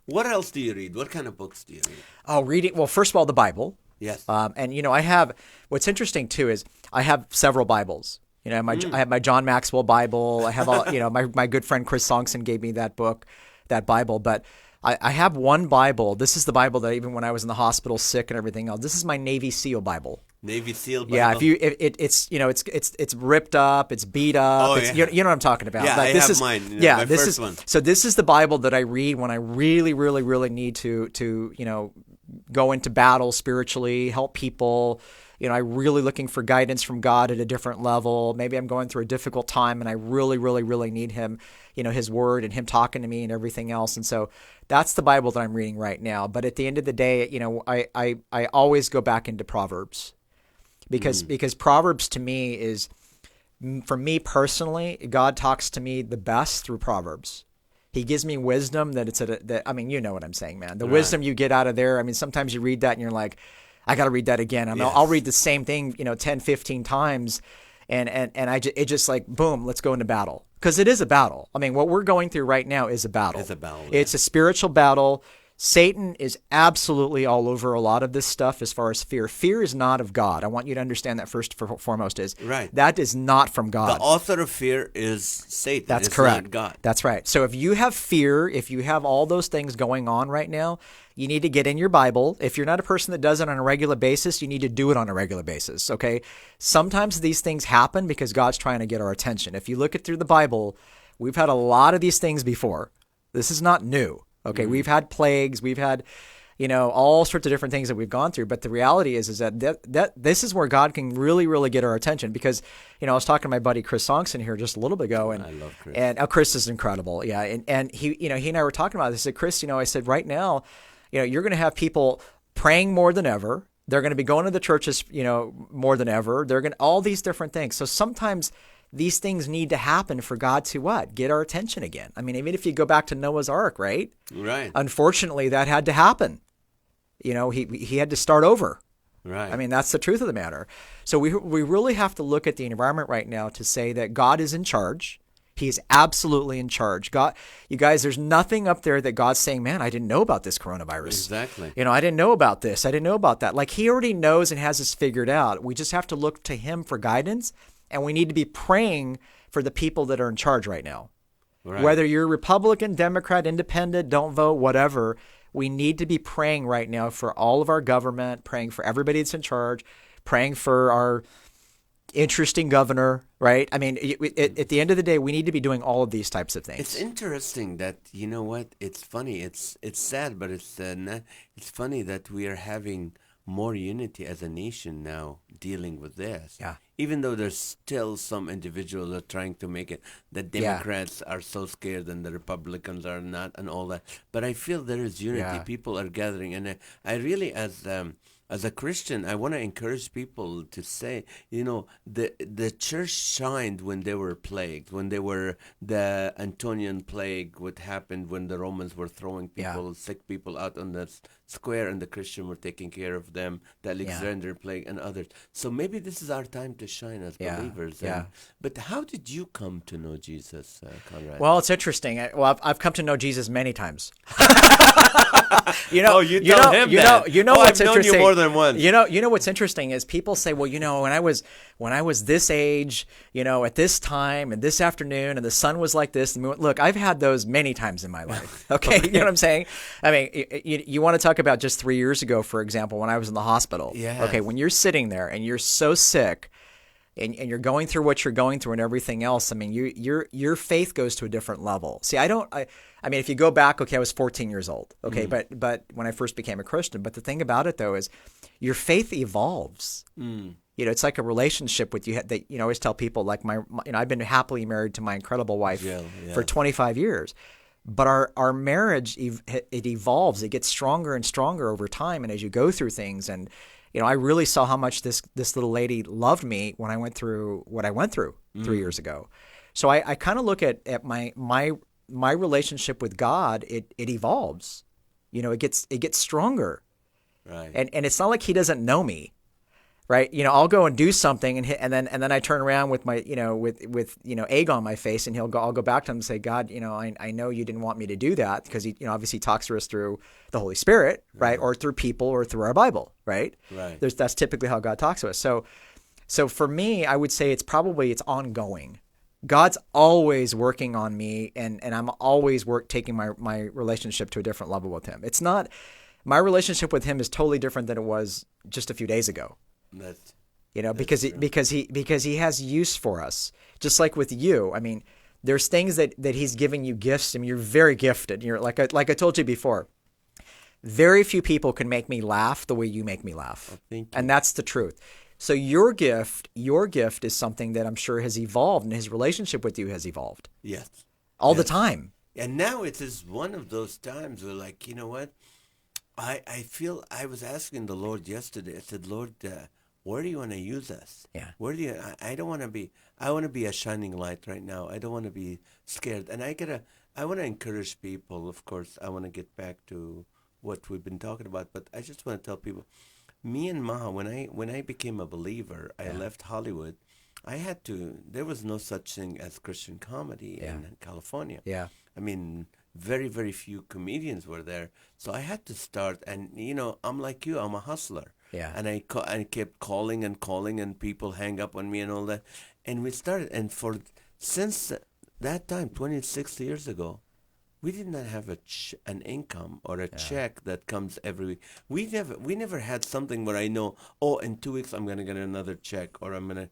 what else do you read? What kind of books do you read? Oh, reading. Well, first of all, the Bible. Yes. And I have, what's interesting too is I have several Bibles. I have my John Maxwell Bible. I have all, my good friend Chris Songson gave me that book, that Bible. But I have one Bible. This is the Bible that even when I was in the hospital sick and everything else, this is my Navy SEAL Bible. Navy SEAL Bible. Yeah, it's ripped up, it's beat up. Oh, you know what I'm talking about. Yeah, like, I have mine. Yeah, my this first is one. So this is the Bible that I read when I really, really, really need to go into battle spiritually, help people. I really looking for guidance from God at a different level. Maybe I'm going through a difficult time and I really, really, really need him, his word and him talking to me and everything else. And so that's the Bible that I'm reading right now. But at the end of the day, I always go back into Proverbs because Proverbs to me is, for me personally, God talks to me the best through Proverbs. He gives me wisdom you know what I'm saying, man. The wisdom you get out of there. I mean, sometimes you read that and you're like, I got to read that again. I'll read the same thing, 10, 15 times. It just like, boom, let's go into battle. Because it is a battle. I mean, what we're going through right now is a battle. It's a battle. It's a spiritual battle. Satan is absolutely all over a lot of this stuff as far as fear. Fear is not of God. I want you to understand that first and foremost is right. That is not from God. The author of fear is Satan. That's it's correct. Not God. That's right. So if you have fear, if you have all those things going on right now, you need to get in your Bible. If you're not a person that does it on a regular basis, you need to do it on a regular basis, okay? Sometimes these things happen because God's trying to get our attention. If you look at through the Bible, we've had a lot of these things before. This is not new. Okay, we've had plagues, we've had, all sorts of different things that we've gone through. But the reality is that this is where God can really, really get our attention. Because, I was talking to my buddy Chris Songson here just a little bit ago, and I love Chris. And Chris is incredible, yeah. And he, he and I were talking about this. I said, Chris, I said right now, you're going to have people praying more than ever. They're going to be going to the churches, more than ever. They're going to all these different things. So sometimes these things need to happen for God to what? Get our attention again. I mean, even if you go back to Noah's Ark, right? Right. Unfortunately, that had to happen. He had to start over. Right. I mean, that's the truth of the matter. So we really have to look at the environment right now to say that God is in charge. He's absolutely in charge. God, you guys, there's nothing up there that God's saying, man, I didn't know about this coronavirus. Exactly. I didn't know about this. I didn't know about that. Like he already knows and has this figured out. We just have to look to him for guidance. And we need to be praying for the people that are in charge right now. Right. Whether you're Republican, Democrat, Independent, don't vote, whatever, we need to be praying right now for all of our government, praying for everybody that's in charge, praying for our interesting governor, right? I mean, at the end of the day, we need to be doing all of these types of things. It's interesting that, what? It's funny. It's sad, but it's funny that we are having more unity as a nation now dealing with this. Yeah. Even though there's still some individuals that are trying to make it, the Democrats are so scared and the Republicans are not and all that. But I feel there is unity. Yeah. People are gathering. And I really, as a Christian, I want to encourage people to say, the church shined when they were plagued, when they were the Antonian plague, what happened when the Romans were throwing people, sick people out on the square, and the Christians were taking care of them, the Alexander plague and others. So maybe this is our time to shine as believers. But how did you come to know Jesus, Conrad? Well, it's interesting. I've come to know Jesus many times. You tell him that. What's I've known interesting. you more than once. You know what's interesting is people say, well, when I was this age, at this time and this afternoon, and the sun was like this. Look, I've had those many times in my life. Okay, you know what I'm saying? I mean, you want to talk about just 3 years ago, for example, when I was in the hospital. Yeah. Okay, when you're sitting there and you're so sick. And you're going through what you're going through and everything else. I mean, your faith goes to a different level. See, I mean, if you go back, okay, I was 14 years old. Okay, but when I first became a Christian, but the thing about it though is, your faith evolves. It's like a relationship with you that I always tell people. Like I've been happily married to my incredible wife for 25 years, but our marriage it evolves. It gets stronger and stronger over time, and as you go through things and. I really saw how much this little lady loved me when I went through what I went through 3 years ago. So I kind of look at my relationship with God. It evolves. It gets stronger. Right. And it's not like he doesn't know me. Right, I'll go and do something, and then I turn around with my, with egg on my face, and I'll go back to him and say, God, I know you didn't want me to do that, because he, obviously talks to us through the Holy Spirit, right, or through people, or through our Bible, right. That's typically how God talks to us. So for me, I would say it's ongoing. God's always working on me, and I'm always taking my relationship to a different level with Him. It's not my relationship with Him is totally different than it was just a few days ago. Because he has use for us, just like with you. I mean, there's things that he's giving you gifts. I mean, you're very gifted. You're like I told you before. Very few people can make me laugh the way you make me laugh, and that's the truth. So your gift is something that I'm sure has evolved, and his relationship with you has evolved. Yes, all the time. And now it is one of those times where, like, you know what? I feel I was asking the Lord yesterday. I said, Lord, where do you want to use us? Yeah. Where do you? I don't want to be. I want to be a shining light right now. I don't want to be scared. And I want to encourage people. Of course, I want to get back to what we've been talking about. But I just want to tell people, me and Maha, when I became a believer, I left Hollywood, I had to. There was no such thing as Christian comedy Yeah. in California. Yeah. I mean, very, very few comedians were there. So I had to start. And, I'm like you, I'm a hustler. Yeah. And I kept calling and calling, and people hang up on me and all that. And we started. And since that time, 26 years ago, we did not have an income or a check that comes every week. We never had something where I know, oh, in 2 weeks I'm going to get another check, or I'm going to.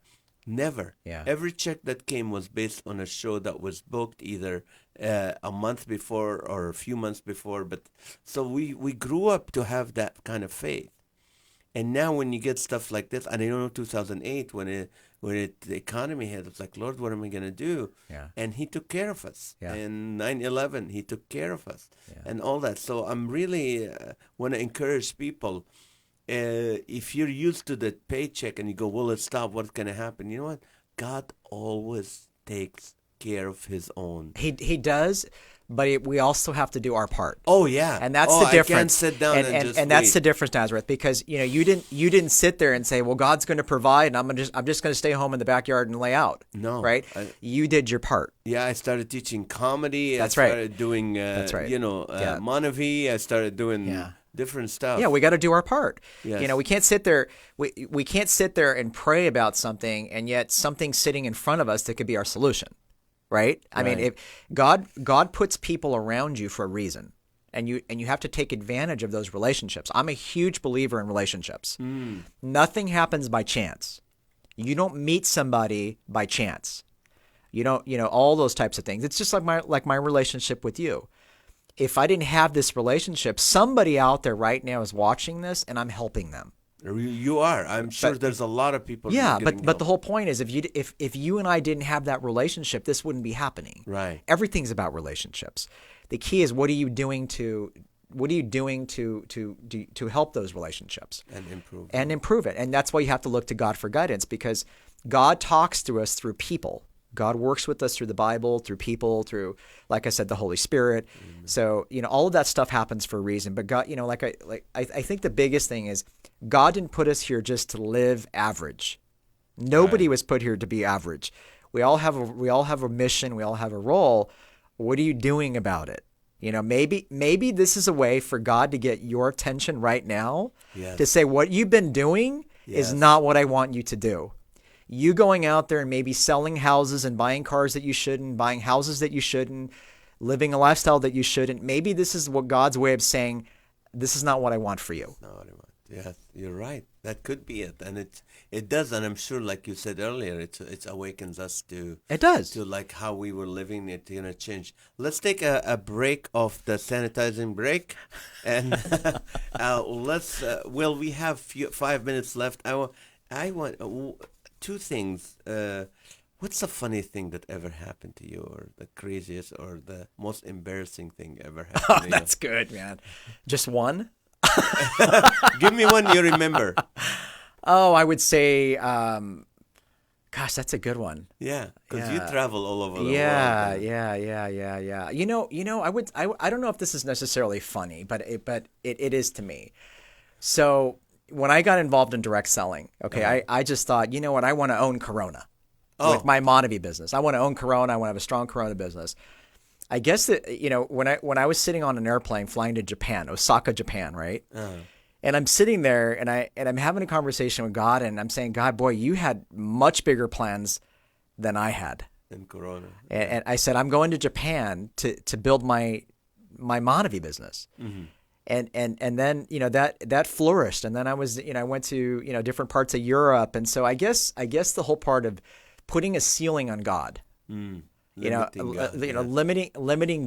Never. Yeah. Every check that came was based on a show that was booked either a month before or a few months before. But so we grew up to have that kind of faith. And now when you get stuff like this, and I know 2008 when the economy hit, it's like, Lord, what am I going to do? Yeah. And He took care of us. Yeah. And 9/11, He took care of us, Yeah. and all that. So I'm really want to encourage people. If you're used to the paycheck and you go, will it stop? What's going to happen? You know what? God always takes care of His own. He does, but we also have to do our part. Oh yeah, And that's the difference. I can't sit down and just and that's wait. the difference, Nazareth, because you didn't sit there and say, well, God's going to provide, and I'm just going to stay home in the backyard and lay out. No, right? You did your part. Yeah, I started teaching comedy. That's I right. started doing, That's right. Yeah. Manavi. I started doing different stuff. Yeah, we got to do our part. Yes. We can't sit there. We can't sit there and pray about something, and yet something's sitting in front of us that could be our solution, right? I mean, if God puts people around you for a reason, and you have to take advantage of those relationships. I'm a huge believer in relationships. Nothing happens by chance. You don't meet somebody by chance. You don't, all those types of things. It's just like my relationship with you. If I didn't have this relationship, somebody out there right now is watching this, and I'm helping them. You are. I'm sure there's a lot of people. Yeah, getting but help. the whole point is if you and I didn't have that relationship, this wouldn't be happening. Right. Everything's about relationships. The key is what are you doing to help those relationships and improve it. And that's why you have to look to God for guidance, because God talks through us through people. God works with us through the Bible, through people, through, like I said, the Holy Spirit. So, all of that stuff happens for a reason. But God, I think the biggest thing is God didn't put us here just to live average. Nobody was put here to be average. We all have a mission. We all have a role. What are you doing about it? Maybe this is a way for God to get your attention right now. Yes. To say what you've been doing is not what I want you to do. You going out there and maybe selling houses and buying cars that you shouldn't, buying houses that you shouldn't, living a lifestyle that you shouldn't. Maybe this is what God's way of saying, this is not what I want for you. No, what I want. Yes, you're right. That could be it, and it does, and I'm sure, like you said earlier, it awakens us to. It does. To like how we were living. It's gonna change. Let's take a break off the sanitizing break, and let's. We have 5 minutes left. I want. Two things. What's the funny thing that ever happened to you, or the craziest, or the most embarrassing thing ever happened to you? That's good, man. Just one? Give me one you remember. Oh, I would say, gosh, that's a good one. Yeah, because you travel all over the world. Yeah. I don't know if this is necessarily funny, but it is to me. So when I got involved in direct selling, I just thought, you know what, I want to own Corona with my Monavie business. I want to own Corona. I want to have a strong Corona business. I guess that, when I was sitting on an airplane flying to Japan, Osaka, Japan, right? And I'm sitting there and I'm having a conversation with God, and I'm saying, God, boy, you had much bigger plans than I had. In Corona. And I said, I'm going to Japan to build my Monavie business. Mm-hmm. And then, that flourished. And then I was, I went to, different parts of Europe. And so I guess the whole part of putting a ceiling on God, limiting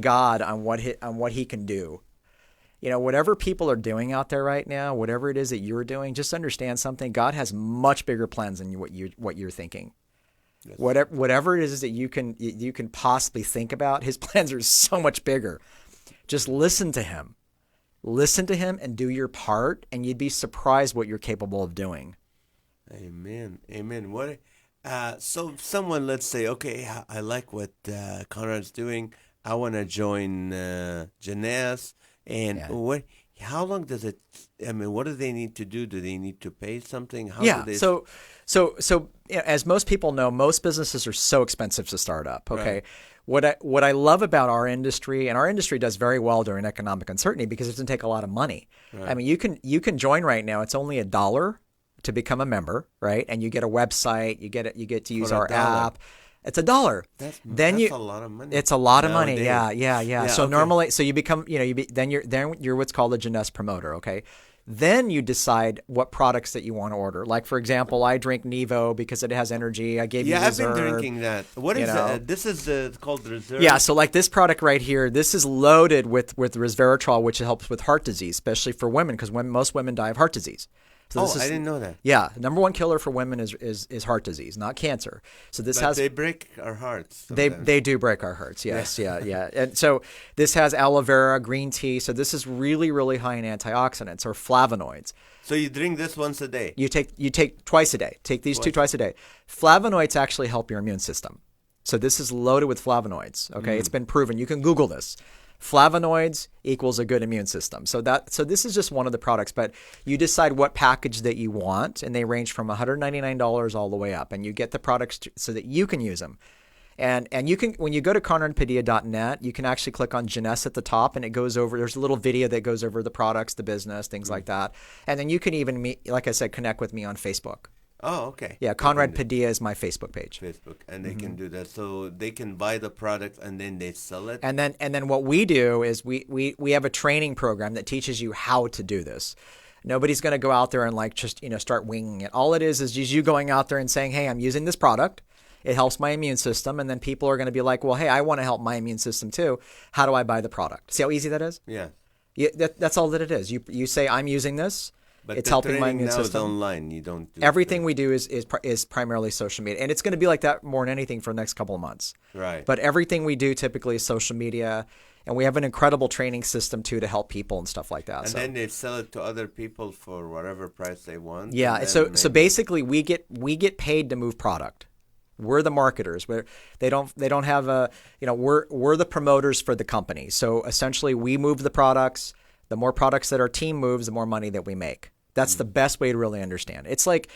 God on what he can do. Whatever people are doing out there right now, whatever it is that you're doing, just understand something. God has much bigger plans than what you're thinking. Yes. Whatever it is that you can possibly think about, his plans are so much bigger. Just listen to him. Listen to him and do your part, and you'd be surprised what you're capable of doing. Amen. What? So someone, let's say, okay, I like what Conrad's doing. I want to join Janaz. And what How long does it? I mean, what do they need to do? Do they need to pay something? How Yeah. do they? So as most people know, most businesses are so expensive to start up. Okay. Right. What I love about our industry, and our industry does very well during economic uncertainty because it doesn't take a lot of money. Right. I mean, you can join right now. It's only $1 to become a member, right? And you get a website. You get to use For our $1. app. It's $1. That's you a lot of money. It's a lot of money. nowadays. Yeah. So okay. normally, so you become, then you're what's called a Jeunesse promoter. Okay. Then you decide what products that you want to order. Like, for example, I drink Nevo because it has energy. I gave you Yeah, I've Reserve. been drinking that. What is this? Is called Reserve. Yeah, so like this product right here, this is loaded with resveratrol, which helps with heart disease, especially for women, because most women die of heart disease. So I didn't know that. Yeah, number one killer for women is heart disease, not cancer. So this But they break our hearts. they do break our hearts. Yes, yeah. And so this has aloe vera, green tea. So this is really, really high in antioxidants or flavonoids. So you drink this once a day. You take twice a day. Take these two twice a day. Flavonoids actually help your immune system. So this is loaded with flavonoids. Okay, it's been proven. You can Google this. Flavonoids equals a good immune system. So this is just one of the products, but you decide what package that you want, and they range from $199 all the way up, and you get the products so that you can use them. And you can, when you go to conradpadilla.net, you can actually click on Jeunesse at the top, and it goes over. There's a little video that goes over the products, the business, things like that. And then you can even like I said, connect with me on Facebook. Oh, okay. Yeah, Conrad Padilla is my Facebook page. Facebook, and they can do that. So they can buy the product and then they sell it. And then what we do is we have a training program that teaches you how to do this. Nobody's going to go out there and like just start winging it. All it is just you going out there and saying, "Hey, I'm using this product. It helps my immune system." And then people are going to be like, "Well, hey, I want to help my immune system too. How do I buy the product?" See how easy that is? Yeah. That's all that it is. You say, "I'm using this." But it's the helping my training immune now system. is online. You don't do Everything we do is primarily social media, and it's going to be like that more than anything for the next couple of months. Right. But everything we do typically is social media, and we have an incredible training system too to help people and stuff like that. And then they sell it to other people for whatever price they want. Yeah. and So then basically, we get paid to move product. We're the marketers. They don't have a we're the promoters for the company. So essentially, we move the products. The more products that our team moves, the more money that we make. That's the best way to really understand. It's like,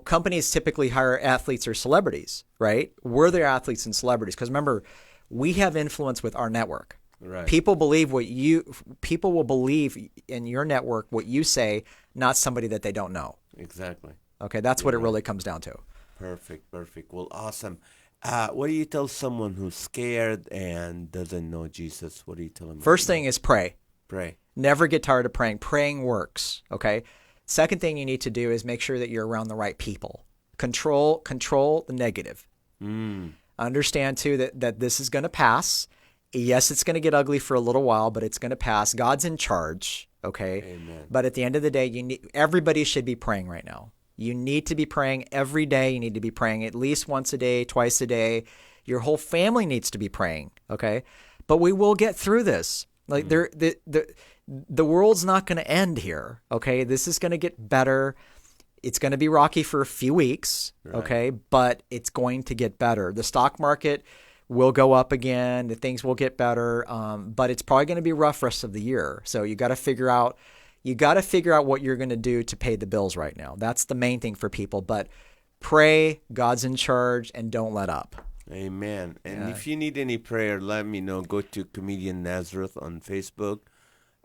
companies typically hire athletes or celebrities, right? We're their athletes and celebrities because remember, we have influence with our network. Right. People will believe in your network what you say, not somebody that they don't know. Exactly. Okay, that's what it really comes down to. Perfect. Well, awesome. What do you tell someone who's scared and doesn't know Jesus? What do you tell them? First thing is pray. Pray. Never get tired of praying. Praying works, okay? Second thing you need to do is make sure that you're around the right people. Control the negative. Understand, too, that this is going to pass. Yes, it's going to get ugly for a little while, but it's going to pass. God's in charge, okay? Amen. But at the end of the day, everybody should be praying right now. You need to be praying every day. You need to be praying at least once a day, twice a day. Your whole family needs to be praying, okay? But we will get through this. Like the world's not going to end here, okay? This is going to get better. It's going to be rocky for a few weeks, okay? But it's going to get better. The stock market will go up again. The things will get better, but it's probably going to be rough rest of the year. So you got to figure out what you're going to do to pay the bills right now. That's the main thing for people. But pray, God's in charge, and don't let up. Amen. And if you need any prayer, let me know. Go to Comedian Nazareth on Facebook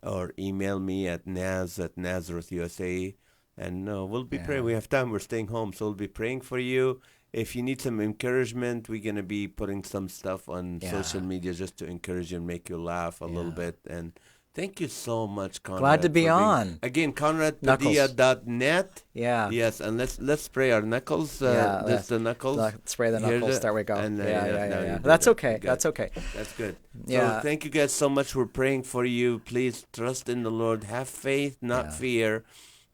or email me at Nazareth USA. And we'll be praying. We have time. We're staying home, so we'll be praying for you. If you need some encouragement, we're going to be putting some stuff on social media just to encourage you and make you laugh a little bit. And thank you so much, Conrad. Glad to be on. Again, ConradPadilla.net. Yeah. Yes, and let's spray our knuckles. That's the knuckles. Spray the knuckles. There we go. And, yeah. That's okay. That's okay. That's good. Yeah. So thank you guys so much for praying for you. Please trust in the Lord. Have faith, not fear.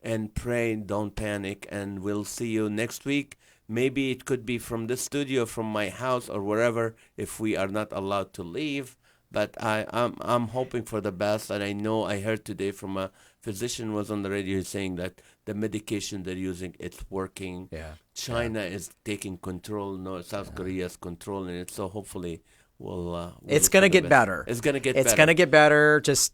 And pray. Don't panic. And we'll see you next week. Maybe it could be from the studio, from my house, or wherever, if we are not allowed to leave. But I'm hoping for the best, and I heard today from a physician was on the radio saying that the medication they're using, it's working. Yeah. China is taking control. No, South Korea is controlling it. So hopefully we'll It's look going to for the get best. better. It's going to get It's better. going to get better. Just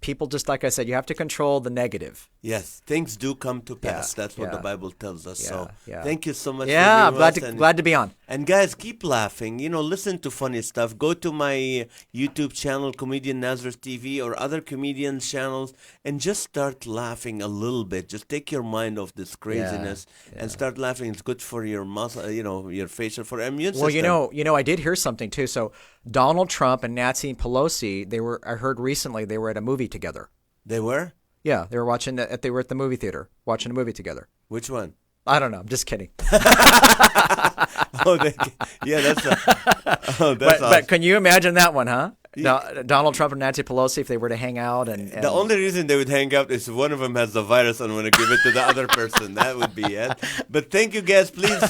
people, just like I said, you have to control the negative. Yes, things do come to pass. Yeah, That's what the yeah. Bible tells us. So Yeah. thank you so much. Yeah, for I'm being with us. glad to be on. And guys, keep laughing. Listen to funny stuff. Go to my YouTube channel, Comedian Nazareth TV, or other comedian channels, and just start laughing a little bit. Just take your mind off this craziness and start laughing. It's good for your muscle, your facial, for immune system. Well, I did hear something too. So Donald Trump and Nancy Pelosi, I heard recently they were at a movie together. They were? Yeah, they were they were at the movie theater watching a movie together. Which one? I don't know. I'm just kidding. That's awesome. But can you imagine that one, huh? Donald Trump and Nancy Pelosi, if they were to hang out and The only reason they would hang out is if one of them has the virus and want to give it to the other person. That would be it. But thank you, guys. Please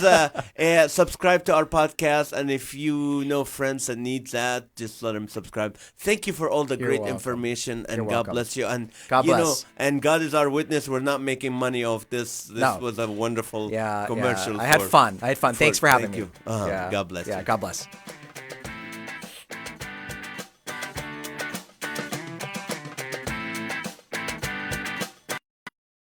subscribe to our podcast. And if you know friends that need that, just let them subscribe. Thank you for all the great welcome. information. And You're God welcome. bless you. And God bless. And God is our witness. We're not making money off this. This No. was a wonderful yeah, commercial. I had fun. Thanks for having me. you. God bless Yeah, you. God bless.